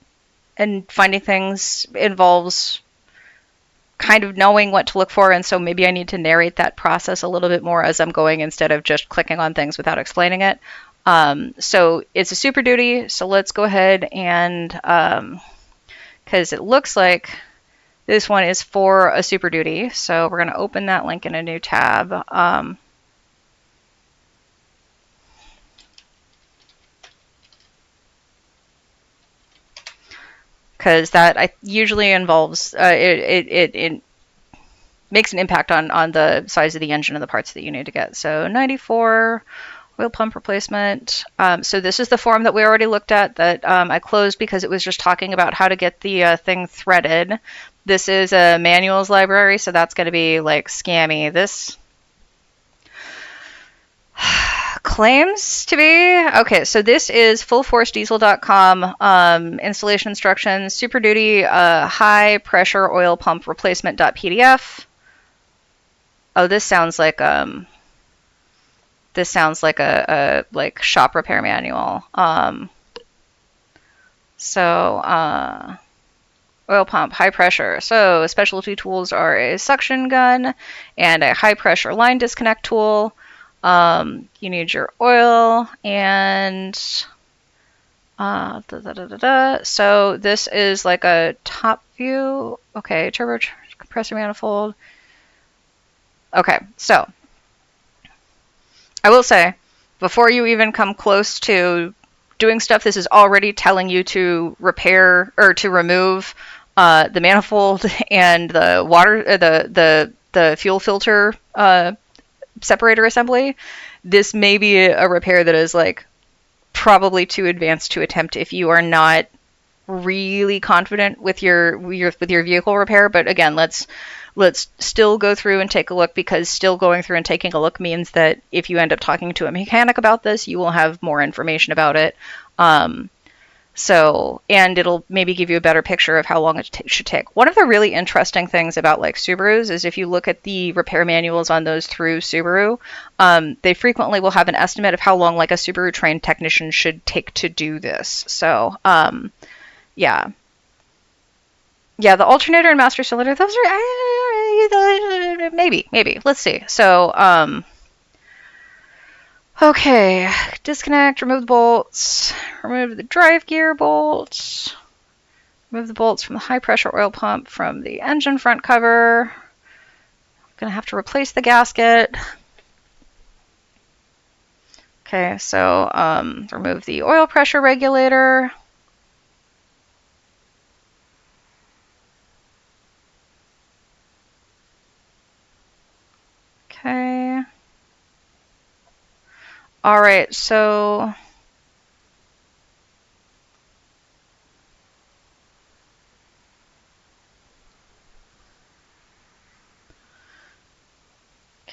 and finding things involves kind of knowing what to look for, and so maybe I need to narrate that process a little bit more as I'm going instead of just clicking on things without explaining it. So it's a Super Duty, so let's go ahead and, because it looks like this one is for a Super Duty, so we're going to open that link in a new tab. Because that usually involves it makes an impact on the size of the engine and the parts that you need to get. So 94 oil pump replacement. So this is the form that we already looked at that I closed because it was just talking about how to get the thing threaded. This is a manuals library, so that's going to be like scammy. This claims to be okay. So this is fullforcediesel.com installation instructions, Super Duty high pressure oil pump replacement.pdf. Oh, this sounds like this sounds like a like shop repair manual. Oil pump, high pressure. So specialty tools are a suction gun and a high pressure line disconnect tool. You need your oil and so this is like a top view. Okay, turbo compressor manifold. Okay, so I will say, before you even come close to doing stuff, this is already telling you to repair or to remove the manifold and the water, the fuel filter separator assembly. This may be a repair that is like probably too advanced to attempt if you are not really confident with your vehicle repair. But again, let's still go through and take a look, because still going through and taking a look means that if you end up talking to a mechanic about this, you will have more information about it. And it'll maybe give you a better picture of how long it should take. One of the really interesting things about like Subarus is if you look at the repair manuals on those through Subaru, they frequently will have an estimate of how long like a Subaru trained technician should take to do this. So, yeah. Yeah, the alternator and master cylinder, those are maybe. Let's see. So, okay, disconnect, remove the bolts, remove the drive gear bolts, remove the bolts from the high pressure oil pump from the engine front cover. Gonna have to replace the gasket. Okay, so remove the oil pressure regulator. Okay. All right, so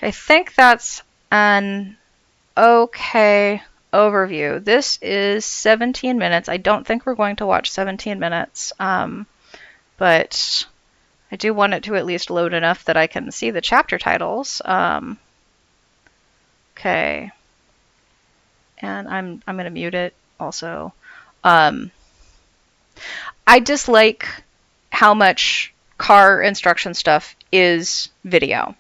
I think that's an okay overview. This is 17 minutes. I don't think we're going to watch 17 minutes, but I do want it to at least load enough that I can see the chapter titles. Okay. And I'm going to mute it also. I dislike how much car instruction stuff is video.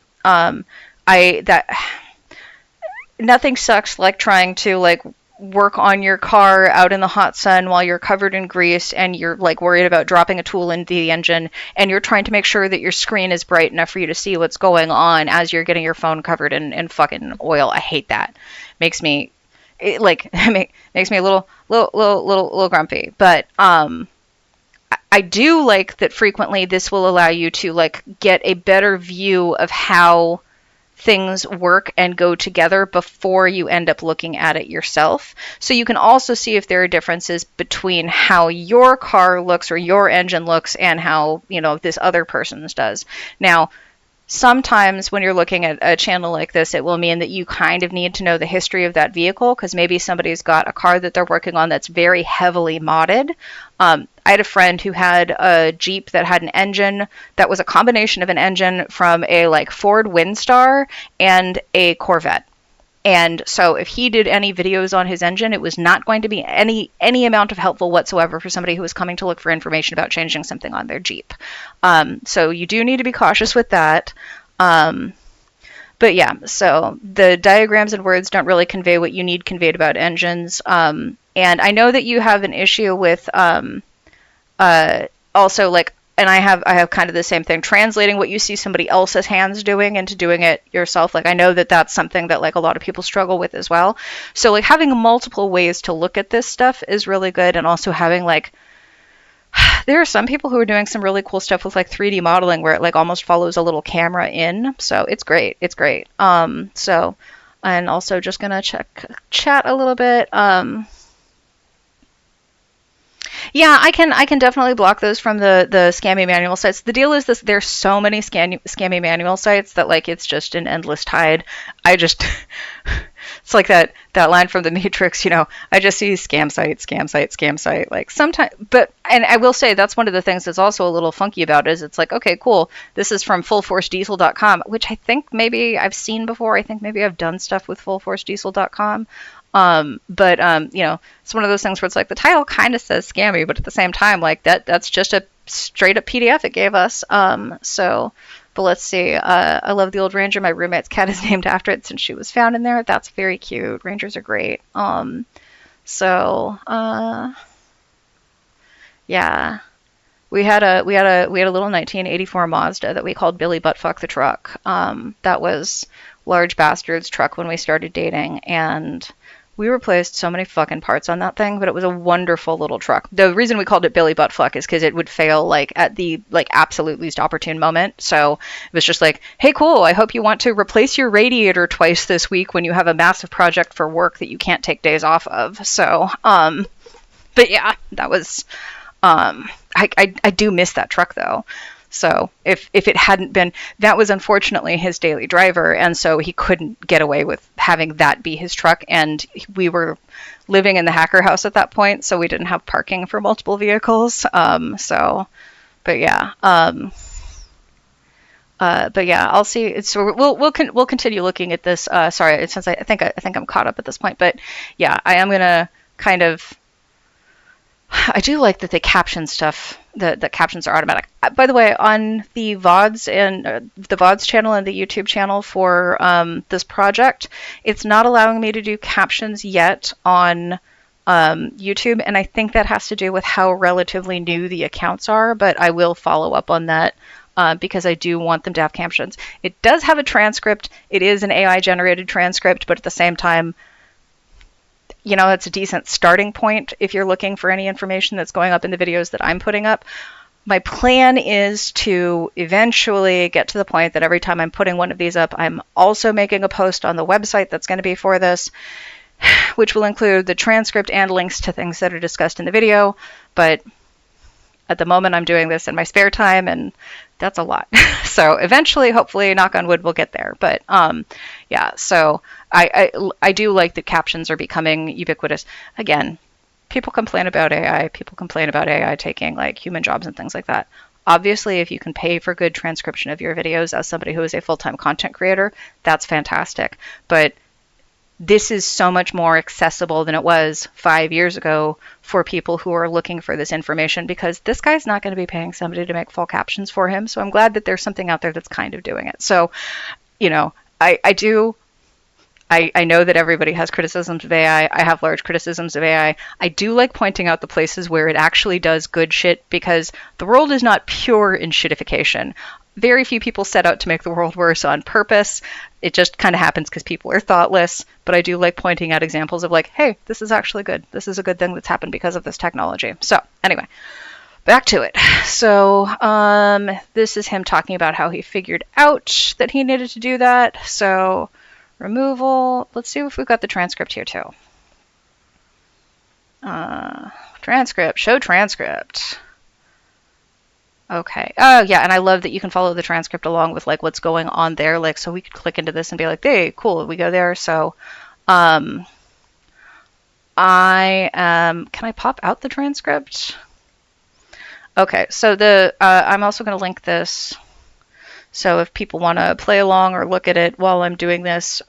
Nothing sucks like trying to like work on your car out in the hot sun while you're covered in grease and you're like worried about dropping a tool into the engine, and you're trying to make sure that your screen is bright enough for you to see what's going on as you're getting your phone covered in fucking oil. I hate that. Makes me a little grumpy. But I do like that frequently this will allow you to like get a better view of how things work and go together before you end up looking at it yourself. So you can also see if there are differences between how your car looks or your engine looks and how, this other person's does. Now, sometimes when you're looking at a channel like this, it will mean that you kind of need to know the history of that vehicle, because maybe somebody's got a car that they're working on that's very heavily modded. I had a friend who had a Jeep that had an engine that was a combination of an engine from a like Ford Windstar and a Corvette. And so if he did any videos on his engine, it was not going to be any amount of helpful whatsoever for somebody who was coming to look for information about changing something on their Jeep. So you do need to be cautious with that. But yeah, so the diagrams and words don't really convey what you need conveyed about engines. And I know that you have an issue with also like, and I have kind of the same thing, translating what you see somebody else's hands doing into doing it yourself. Like I know that that's something that like a lot of people struggle with as well. So like having multiple ways to look at this stuff is really good, and also having like, there are some people who are doing some really cool stuff with like 3D modeling where it like almost follows a little camera in. So it's great. It's great. So, and also just gonna check chat a little bit. Yeah, I can definitely block those from the scammy manual sites. The deal is this: there's so many scammy manual sites that like it's just an endless tide. I just it's like that line from the Matrix, I just see scam site, scam site, scam site. Like sometimes, but and I will say that's one of the things that's also a little funky about it is it's like, okay, cool. This is from fullforcediesel.com, which I think maybe I've seen before. I think maybe I've done stuff with fullforcediesel.com. It's one of those things where it's like the title kind of says scammy, but at the same time, like that's just a straight up PDF it gave us. But let's see. I love the old Ranger. My roommate's cat is named after it since she was found in there. That's very cute. Rangers are great. So yeah. We had a little 1984 Mazda that we called Billy Buttfuck the truck. That was Large Bastard's truck when we started dating, and we replaced so many fucking parts on that thing, but it was a wonderful little truck. The reason we called it Billy Buttfuck is because it would fail like at the like absolute least opportune moment. So it was just like, hey, cool. I hope you want to replace your radiator twice this week when you have a massive project for work that you can't take days off of. So, but yeah, that was. I do miss that truck though. So if it hadn't been, that was unfortunately his daily driver, and so he couldn't get away with having that be his truck. And we were living in the hacker house at that point, so we didn't have parking for multiple vehicles. But yeah. But yeah, I'll see. So we'll continue looking at this. Sorry, since I think I'm caught up at this point, but yeah, I am gonna kind of. I do like that they caption stuff. The captions are automatic. By the way, on the VODs and the VODs channel and the YouTube channel for this project, it's not allowing me to do captions yet on YouTube, and I think that has to do with how relatively new the accounts are. But I will follow up on that. Because I do want them to have captions. It does have a transcript. It is an AI generated transcript, but at the same time, it's a decent starting point if you're looking for any information that's going up in the videos that I'm putting up. My plan is to eventually get to the point that every time I'm putting one of these up, I'm also making a post on the website that's going to be for this, which will include the transcript and links to things that are discussed in the video. But at the moment, I'm doing this in my spare time, and that's a lot. So eventually, hopefully, knock on wood, we'll get there. But yeah, so I do like that captions are becoming ubiquitous. Again, people complain about AI. People complain about AI taking like human jobs and things like that. Obviously, if you can pay for good transcription of your videos as somebody who is a full-time content creator, that's fantastic. But this is so much more accessible than it was 5 years ago for people who are looking for this information, because this guy's not going to be paying somebody to make full captions for him. So I'm glad that there's something out there that's kind of doing it. So, I know that everybody has criticisms of AI. I have large criticisms of AI. I do like pointing out the places where it actually does good shit, because the world is not pure in shitification. Very few people set out to make the world worse on purpose. It just kind of happens because people are thoughtless. But I do like pointing out examples of like, hey, this is actually good. This is a good thing that's happened because of this technology. So anyway, back to it. So this is him talking about how he figured out that he needed to do that. So removal. Let's see if we've got the transcript here too. Transcript. Show transcript. Okay. Oh, yeah, and I love that you can follow the transcript along with like what's going on there. Like, so we could click into this and be like, hey, cool, we go there. So, can I pop out the transcript? Okay, so I'm also going to link this. So if people want to play along or look at it while I'm doing this,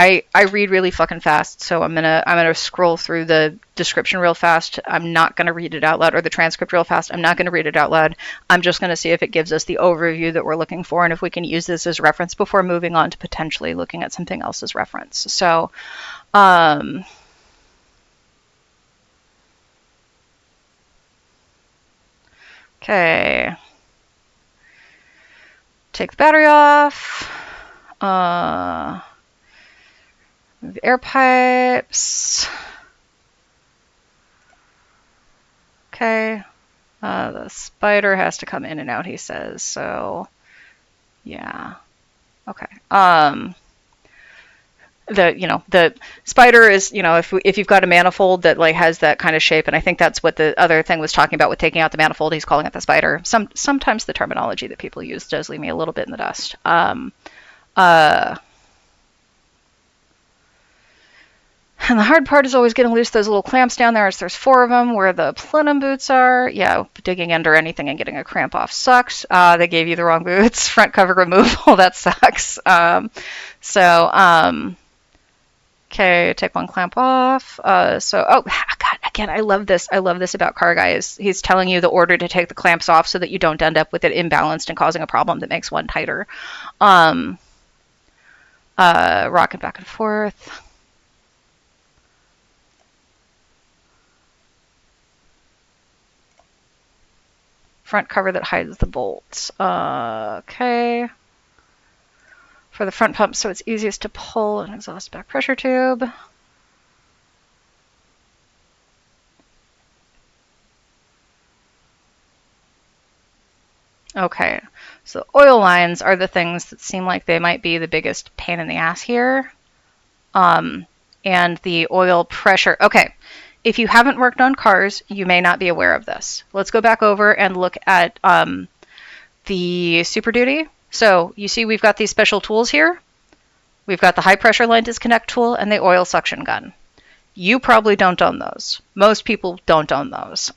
I read really fucking fast, so I'm gonna scroll through the description real fast. I'm not gonna read it out loud, or the transcript real fast. I'm not gonna read it out loud. I'm just gonna see if it gives us the overview that we're looking for, and if we can use this as reference before moving on to potentially looking at something else as reference. So, okay. Take the battery off. Move air pipes. Okay. The spider has to come in and out, he says. So, yeah. Okay. the spider is, if you've got a manifold that like has that kind of shape, and I think that's what the other thing was talking about with taking out the manifold. He's calling it the spider. Sometimes the terminology that people use does leave me a little bit in the dust. And the hard part is always getting loose those little clamps down there. There's 4 of them where the plenum boots are. Yeah, digging under anything and getting a cramp off sucks. They gave you the wrong boots. Front cover removal, that sucks. Okay, take one clamp off. Oh, God, again, I love this. I love this about car guys. He's telling you the order to take the clamps off so that you don't end up with it imbalanced and causing a problem that makes one tighter. Rocking back and forth. Front cover that hides the bolts. Okay. For the front pump, so it's easiest to pull an exhaust back pressure tube. Okay, so oil lines are the things that seem like they might be the biggest pain in the ass here. And the oil pressure. Okay, if you haven't worked on cars, you may not be aware of this. Let's go back over and look at the Super Duty. So you see we've got these special tools here. We've got the high pressure line disconnect tool and the oil suction gun. You probably don't own those. Most people don't own those.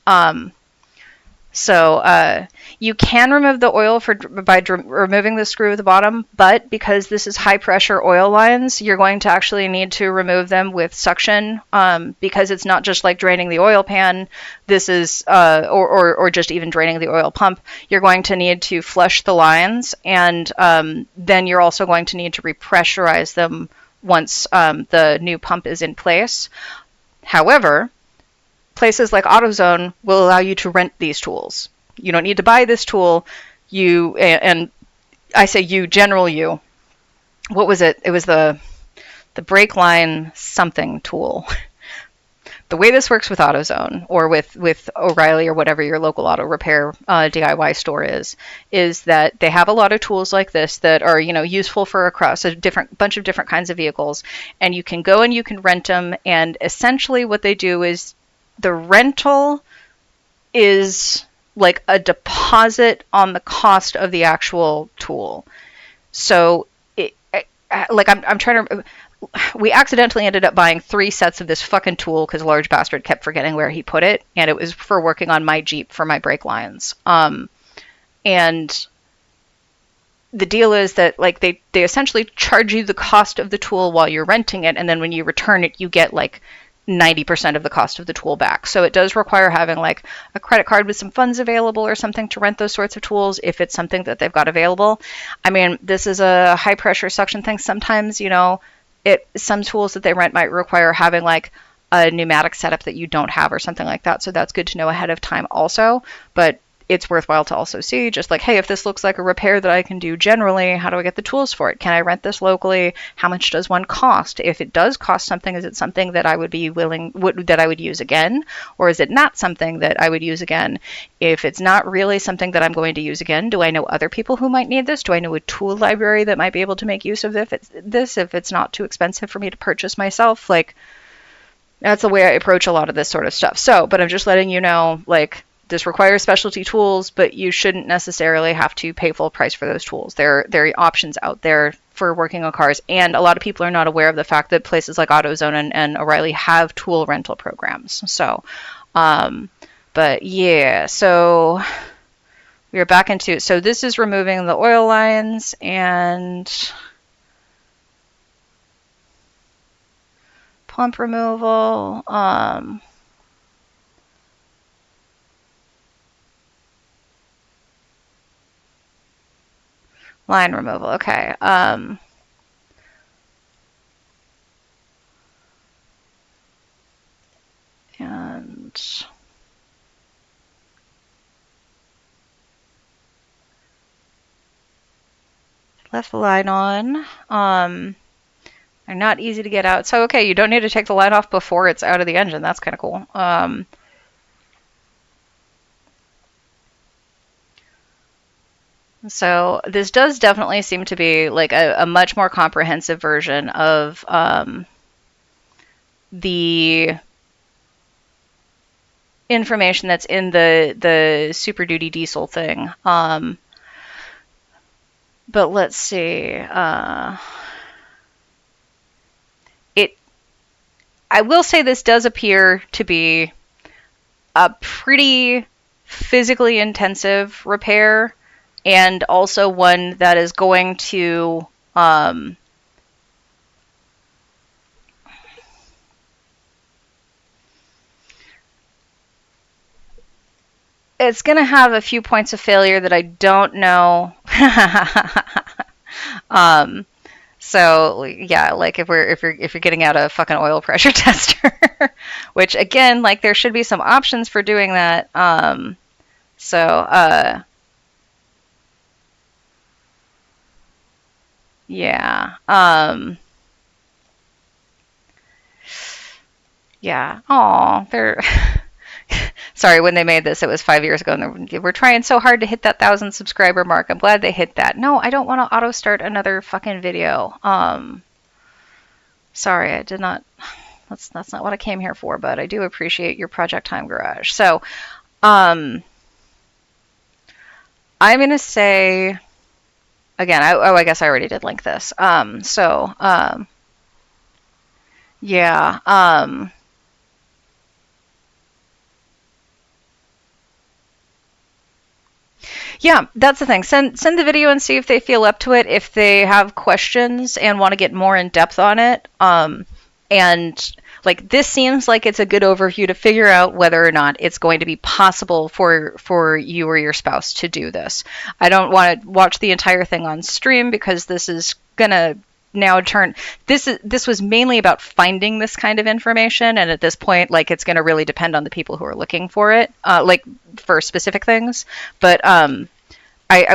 You can remove the oil by removing the screw at the bottom, but because this is high pressure oil lines, you're going to actually need to remove them with suction, because it's not just like draining the oil pan. This is, or just even draining the oil pump. You're going to need to flush the lines, and then you're also going to need to repressurize them once the new pump is in place. However, places like AutoZone will allow you to rent these tools. You don't need to buy this tool. And I say you, general you. What was it? It was the brake line something tool. The way this works with AutoZone or with O'Reilly or whatever your local auto repair DIY store is that they have a lot of tools like this that are useful for across a bunch of different kinds of vehicles, and you can go and you can rent them. And essentially, what they do is the rental is like a deposit on the cost of the actual tool. So, we accidentally ended up buying 3 sets of this fucking tool because Large Bastard kept forgetting where he put it, and it was for working on my Jeep for my brake lines. And the deal is that like they essentially charge you the cost of the tool while you're renting it, and then when you return it, you get like 90% of the cost of the tool back. So it does require having like a credit card with some funds available or something to rent those sorts of tools if it's something that they've got available. I mean, this is a high pressure suction thing. Sometimes, some tools that they rent might require having like a pneumatic setup that you don't have or something like that. So that's good to know ahead of time also. But it's worthwhile to also see just like, hey, if this looks like a repair that I can do generally, how do I get the tools for it? Can I rent this locally? How much does one cost? If it does cost something, is it something that I would be that I would use again? Or is it not something that I would use again? If it's not really something that I'm going to use again, do I know other people who might need this? Do I know a tool library that might be able to make use of this if it's not too expensive for me to purchase myself? Like, that's the way I approach a lot of this sort of stuff. So, but I'm just letting you know, like, this requires specialty tools, but you shouldn't necessarily have to pay full price for those tools. There are options out there for working on cars, and a lot of people are not aware of the fact that places like AutoZone and O'Reilly have tool rental programs. So, but yeah, so we're back into, so this is removing the oil lines and pump removal. Line removal, okay. And left the line on. They're not easy to get out. So, okay, you don't need to take the line off before it's out of the engine. That's kind of cool. So this does definitely seem to be like a much more comprehensive version of the information that's in the Super Duty Diesel thing. But let's see. I will say this does appear to be a pretty physically intensive repair, and also one that is going to it's going to have a few points of failure that I don't know. So yeah, like if you're getting out a fucking oil pressure tester, which again, like there should be some options for doing that. So yeah. Yeah. Oh, they're sorry, when they made this, it was 5 years ago, and we're trying so hard to hit that 1,000 subscriber mark. I'm glad they hit that. No, I don't want to auto start another fucking video. Sorry, I did not. That's not what I came here for, but I do appreciate your Project Time Garage. So, I'm gonna say again. I guess I already did link this. Yeah. Yeah, that's the thing. Send the video and see if they feel up to it. If they have questions and want to get more in depth on it, and like this seems like it's a good overview to figure out whether or not it's going to be possible for you or your spouse to do this. I don't want to watch the entire thing on stream because this is gonna now turn this was mainly about finding this kind of information, and at this point, like, it's going to really depend on the people who are looking for it, like for specific things. But I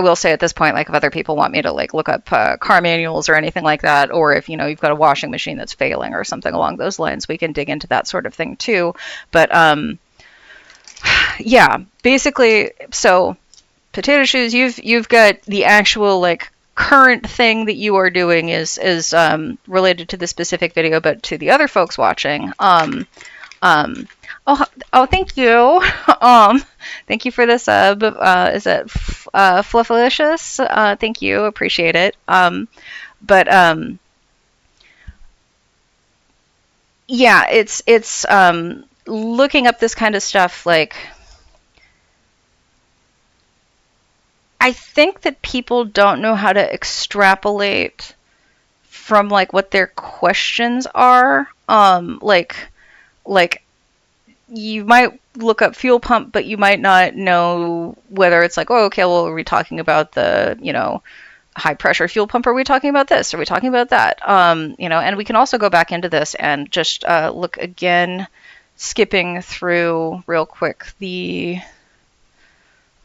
will say at this point, like, if other people want me to like look up car manuals or anything like that, or if you've got a washing machine that's failing or something along those lines, we can dig into that sort of thing too. But yeah, basically, so potato shoes, you've got the actual like current thing that you are doing is related to the specific video, but to the other folks watching, oh, thank you. Thank you for the sub. Is it Fluffalicious? Thank you, appreciate it. But yeah, it's looking up this kind of stuff, like, I think that people don't know how to extrapolate from like what their questions are. Like you might look up fuel pump, but you might not know whether it's like, oh, okay, well, are we talking about the, high pressure fuel pump? Or are we talking about this? Are we talking about that? And we can also go back into this and just look again, skipping through real quick the.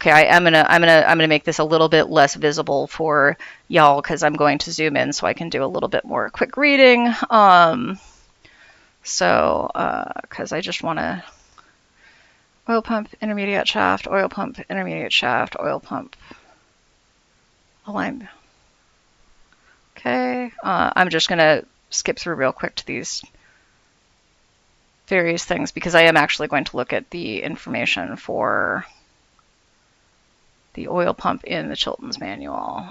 Okay, I'm gonna make this a little bit less visible for y'all because I'm going to zoom in so I can do a little bit more quick reading. So because I just want to oil pump intermediate shaft, oil pump intermediate shaft, oil pump align. Okay, I'm just gonna skip through real quick to these various things because I am actually going to look at the information for the oil pump in the Chilton's manual.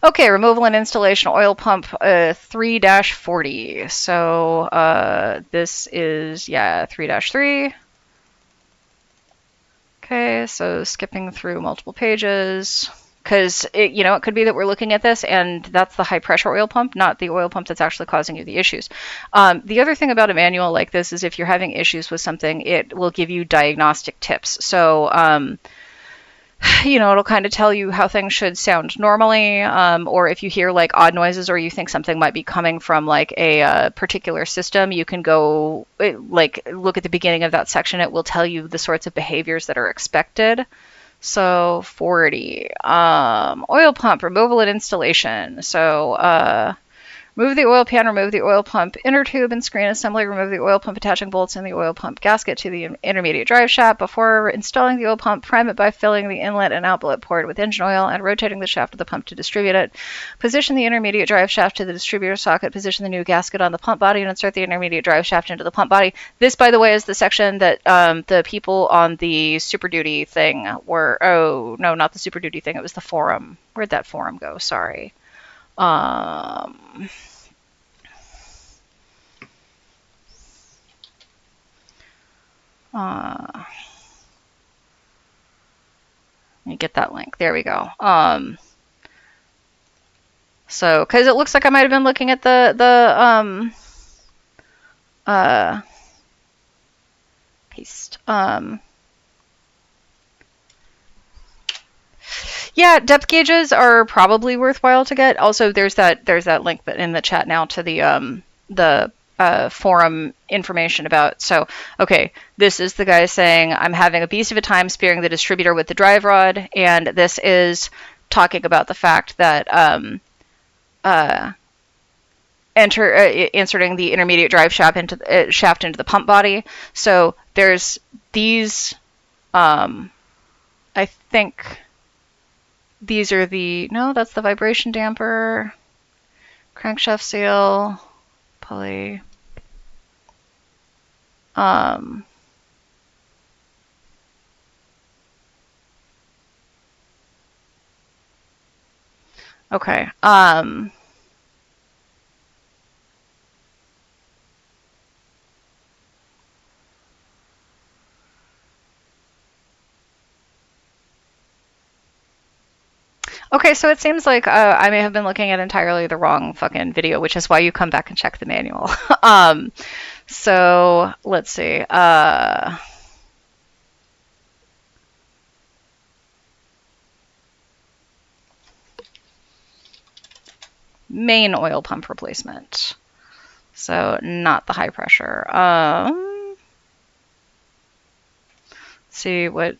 Okay, removal and installation oil pump 3-40. So this is, 3-3. Okay, so skipping through multiple pages. Because it could be that we're looking at this and that's the high pressure oil pump, not the oil pump that's actually causing you the issues. The other thing about a manual like this is if you're having issues with something, it will give you diagnostic tips. So, it'll kind of tell you how things should sound normally, or if you hear like odd noises or you think something might be coming from like a particular system, you can go look at the beginning of that section. It will tell you the sorts of behaviors that are expected. So 40, oil pump removal and installation. So Remove the oil pan, remove the oil pump inner tube and screen assembly, remove the oil pump attaching bolts and the oil pump gasket to the intermediate drive shaft. Before installing the oil pump, prime it by filling the inlet and outlet port with engine oil and rotating the shaft of the pump to distribute it. Position the intermediate drive shaft to the distributor socket, position the new gasket on the pump body, and insert the intermediate drive shaft into the pump body. This, by the way, is the section that the people on the Super Duty thing were... Oh, no, not the Super Duty thing. It was the forum. Where'd that forum go? Sorry. Let me get that link. There we go. So, because it looks like I might have been looking at paste. Yeah, depth gauges are probably worthwhile to get. Also, there's that link in the chat now to the forum information about. So, okay, this is the guy saying, I'm having a beast of a time spearing the distributor with the drive rod, and this is talking about the fact that inserting the intermediate drive shaft into the pump body. So there's these. I think these are that's the vibration damper, crankshaft seal, pulley. Okay. Okay, so it seems like I may have been looking at entirely the wrong fucking video, which is why you come back and check the manual. So let's see. Main oil pump replacement. So not the high pressure. See what...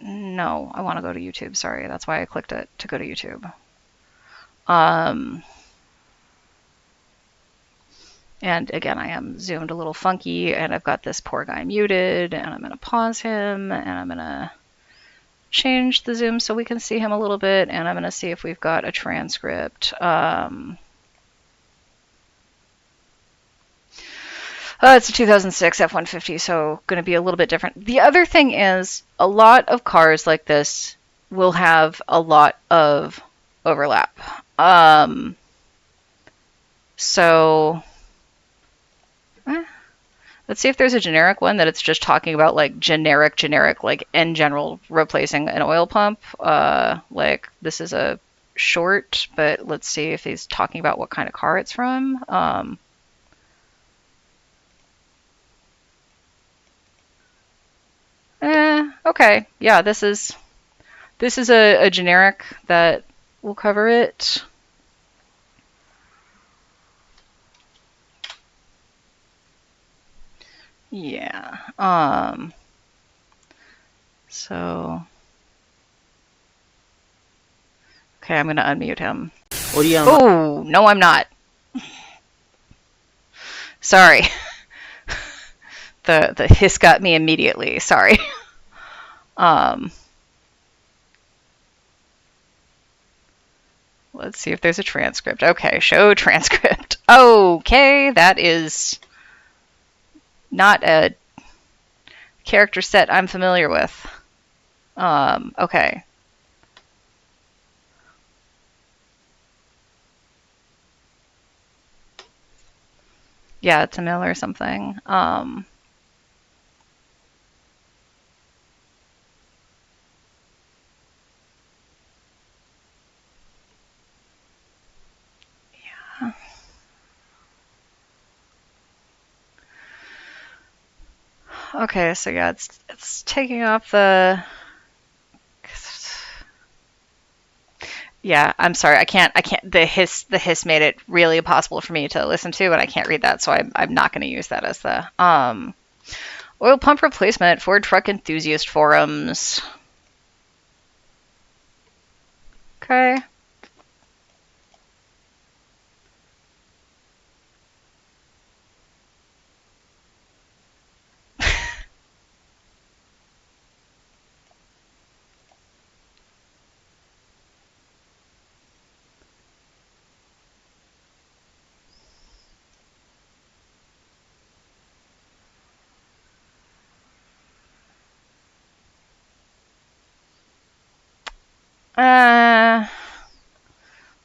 no, I want to go to YouTube. Sorry, that's why I clicked it to go to YouTube. And again, I am zoomed a little funky, and I've got this poor guy muted, and I'm going to pause him, and I'm going to change the zoom so we can see him a little bit, and I'm going to see if we've got a transcript. It's a 2006 F-150, so going to be a little bit different. The other thing is, a lot of cars like this will have a lot of overlap. So, let's see if there's a generic one that it's just talking about, like, generic, like, in general, replacing an oil pump. Like, this is a short, but let's see if he's talking about what kind of car it's from. Okay, yeah, this is a generic that will cover it. Yeah. So. Okay, I'm gonna unmute him. Oh, no, I'm not. Sorry. The hiss got me immediately. Sorry. Let's see if there's a transcript. Okay, show transcript. Okay, that is not a character set I'm familiar with. Okay. Yeah, it's a mill or something. Yeah. Okay, so yeah, it's taking off the... Yeah, I'm sorry. I can't. The hiss made it really impossible for me to listen to, and I can't read that, so I'm not going to use that as the oil pump replacement. Ford truck enthusiast forums. Okay.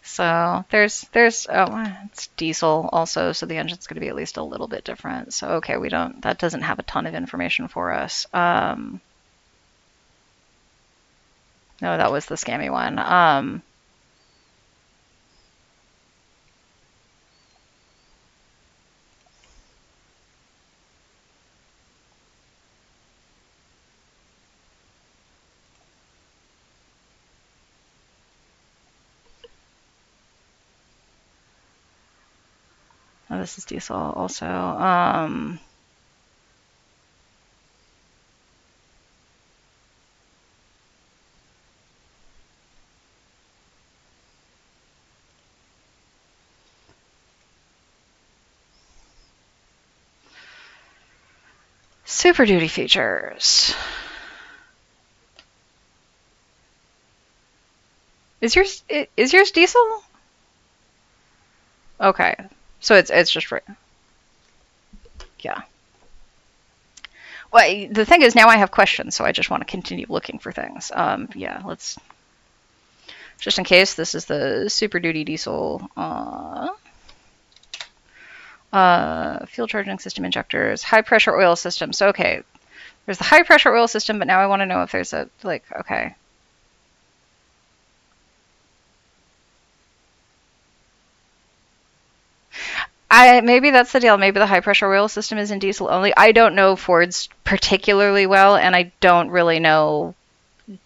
So there's it's diesel also, so the engine's going to be at least a little bit different. So okay, that doesn't have a ton of information for us. No, that was the scammy one. Oh, this is diesel also. Super Duty features. Is yours diesel? Okay, so it's just right. Yeah. Well, the thing is, now I have questions, so I just want to continue looking for things. Yeah, let's just in case this is the Super Duty diesel. Fuel charging system injectors, high pressure oil system. So okay, there's the high pressure oil system, but now I want to know if there's a okay. Maybe that's the deal. Maybe the high pressure oil system is in diesel only. I don't know Ford's particularly well, and I don't really know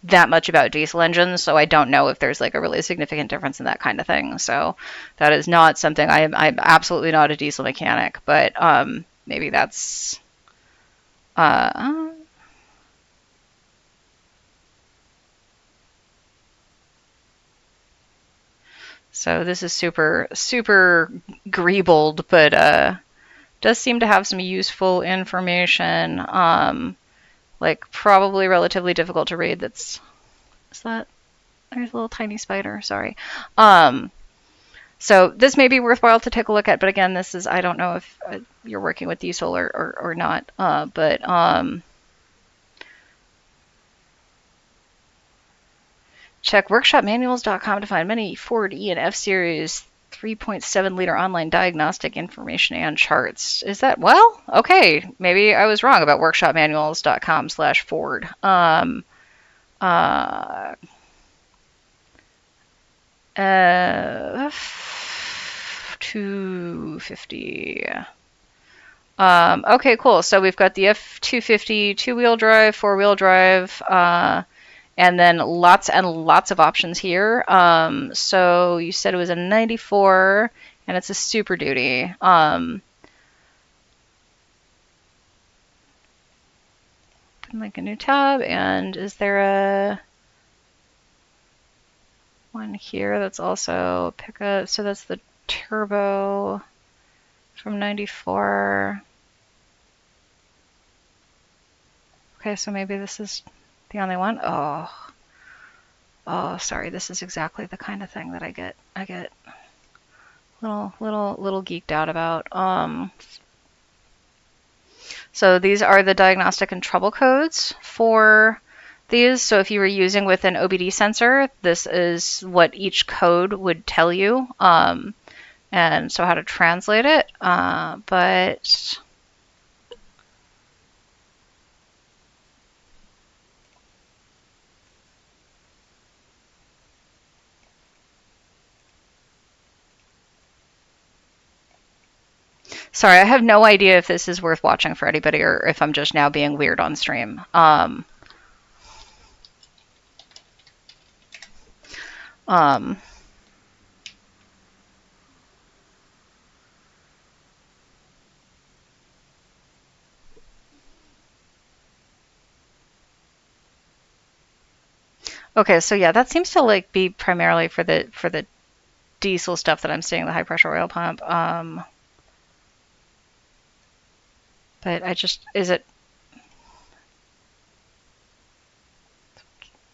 that much about diesel engines, so I don't know if there's like a really significant difference in that kind of thing. So that is not something I'm absolutely not a diesel mechanic, but maybe that's so this is super greebled, but does seem to have some useful information. Like probably relatively difficult to read. Is that there's a little tiny spider, sorry. So this may be worthwhile to take a look at, but again, this is I don't know if you're working with diesel or not, but check workshopmanuals.com to find many Ford E and F Series 3.7 liter online diagnostic information and charts. Is that well? Okay, maybe I was wrong about workshopmanuals.com/Ford. 250. Okay, cool. So we've got the F250 two-wheel drive, four-wheel drive, and then lots and lots of options here. So you said it was a 94, and it's a Super Duty. Like a new tab, and is there a one here that's also pickup? So that's the turbo from 94. Okay, so maybe this is the only one. Oh, sorry. This is exactly the kind of thing that I get little geeked out about. So these are the diagnostic and trouble codes for these. So if you were using with an OBD sensor, this is what each code would tell you. And so how to translate it. But sorry, I have no idea if this is worth watching for anybody or if I'm just now being weird on stream. Okay, so yeah, that seems to like be primarily for the diesel stuff that I'm seeing, the high pressure oil pump. But is it?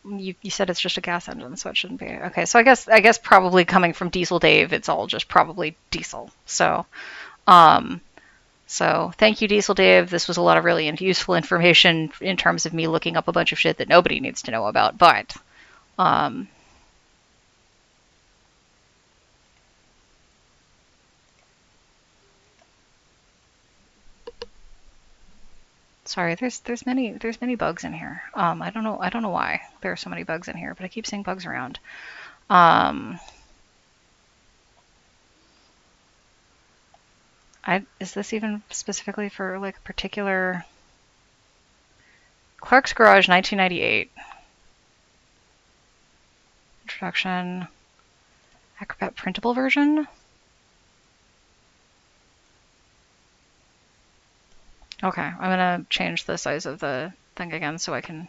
You said it's just a gas engine, so it shouldn't be. Okay, so I guess probably coming from Diesel Dave, it's all just probably diesel. So, so thank you, Diesel Dave. This was a lot of really useful information in terms of me looking up a bunch of shit that nobody needs to know about. But, Sorry, there's many bugs in here. I don't know why there are so many bugs in here, but I keep seeing bugs around. Is this even specifically for like a particular Clark's Garage 1998 introduction Acrobat printable version? Okay, I'm gonna change the size of the thing again so I can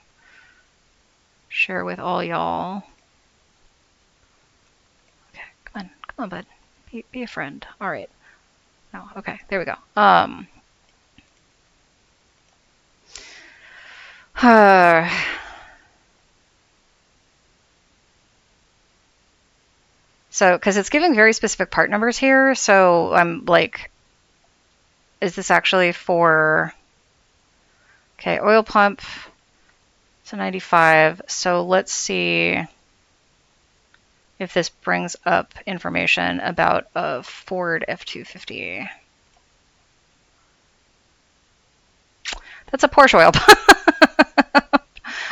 share with all y'all. Okay, come on, bud. Be a friend. All right. No, okay, there we go. So, because it's giving very specific part numbers here, so I'm like, is this actually for, okay, oil pump, it's a 95, so let's see if this brings up information about a Ford F-250. That's a Porsche oil pump.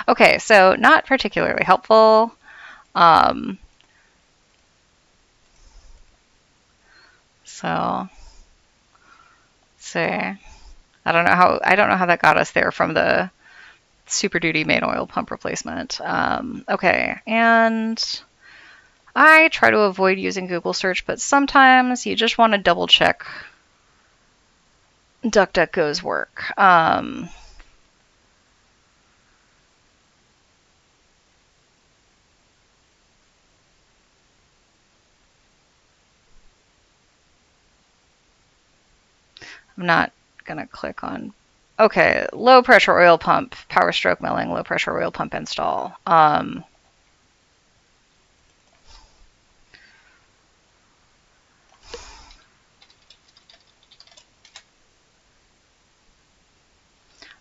Okay, so not particularly helpful. So, let's see. I don't know how that got us there from the Super Duty main oil pump replacement. Okay, and I try to avoid using Google search, but sometimes you just want to double check DuckDuckGo's work. I'm not gonna click on, okay, low pressure oil pump, power stroke milling, low pressure oil pump install.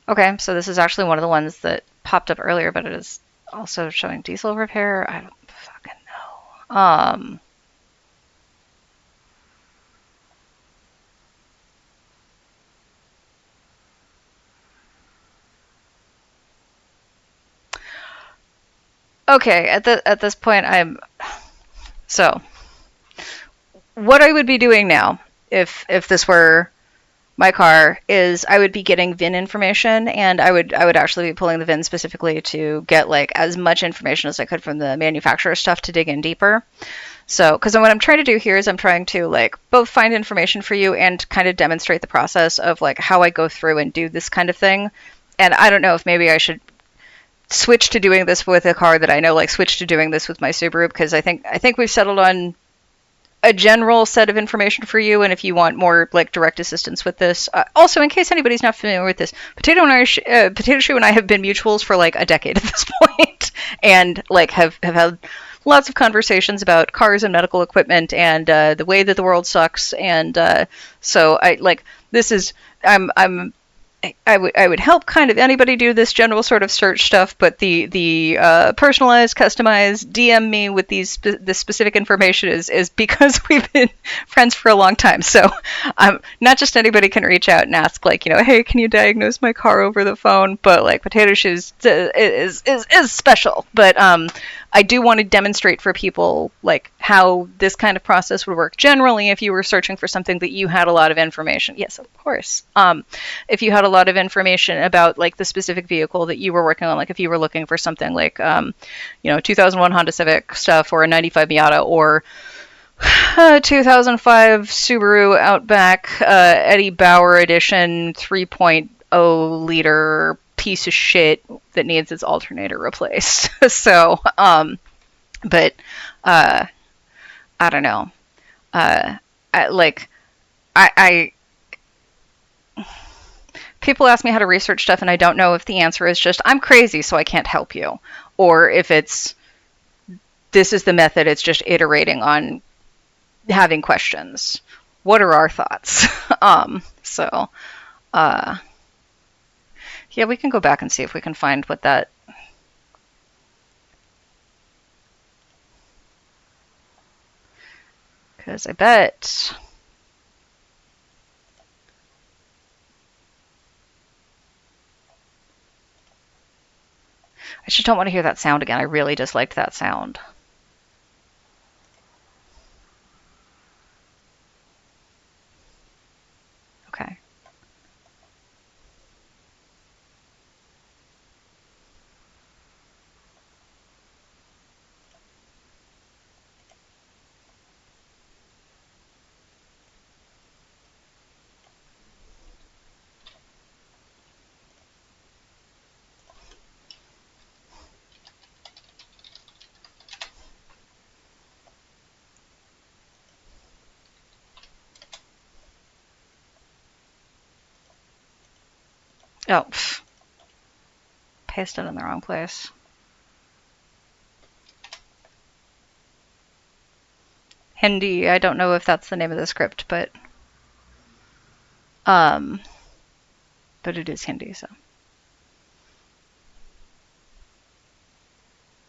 Okay, so this is actually one of the ones that popped up earlier, but it is also showing diesel repair. I don't fucking know. Okay, at this point, so what I would be doing now, if this were my car, is I would be getting VIN information, and I would actually be pulling the VIN specifically to get like as much information as I could from the manufacturer stuff to dig in deeper. So, because what I'm trying to do here is I'm trying to like both find information for you and kind of demonstrate the process of like how I go through and do this kind of thing. And I don't know if maybe I should switch to doing this with a car that I know, like switch to doing this with my Subaru, because I think we've settled on a general set of information for you, and if you want more like direct assistance with this, also in case anybody's not familiar with this, Potato Shoe and I have been mutuals for like a decade at this point, and like have had lots of conversations about cars and medical equipment and the way that the world sucks, and so I like this is I would help kind of anybody do this general sort of search stuff, but the personalized, customized, DM me with this specific information is because we've been friends for a long time. So not just anybody can reach out and ask like, you know, hey, can you diagnose my car over the phone? But like Potato Shoes is special. But I do want to demonstrate for people like how this kind of process would work generally if you were searching for something that you had a lot of information. Yes, of course. If you had a lot of information about like the specific vehicle that you were working on, like if you were looking for something like, 2001 Honda Civic stuff or a 95 Miata or 2005 Subaru Outback Eddie Bauer edition 3.0 liter piece of shit that needs its alternator replaced. So, but I don't know. I people ask me how to research stuff, and I don't know if the answer is just I'm crazy, so I can't help you, or if it's this is the method. It's just iterating on having questions. What are our thoughts? So, yeah, we can go back and see if we can find what that. Because I bet. I just don't want to hear that sound again. I really disliked that sound. Okay. Oh, pff. Pasted in the wrong place. Hindi, I don't know if that's the name of the script, but it is Hindi, so.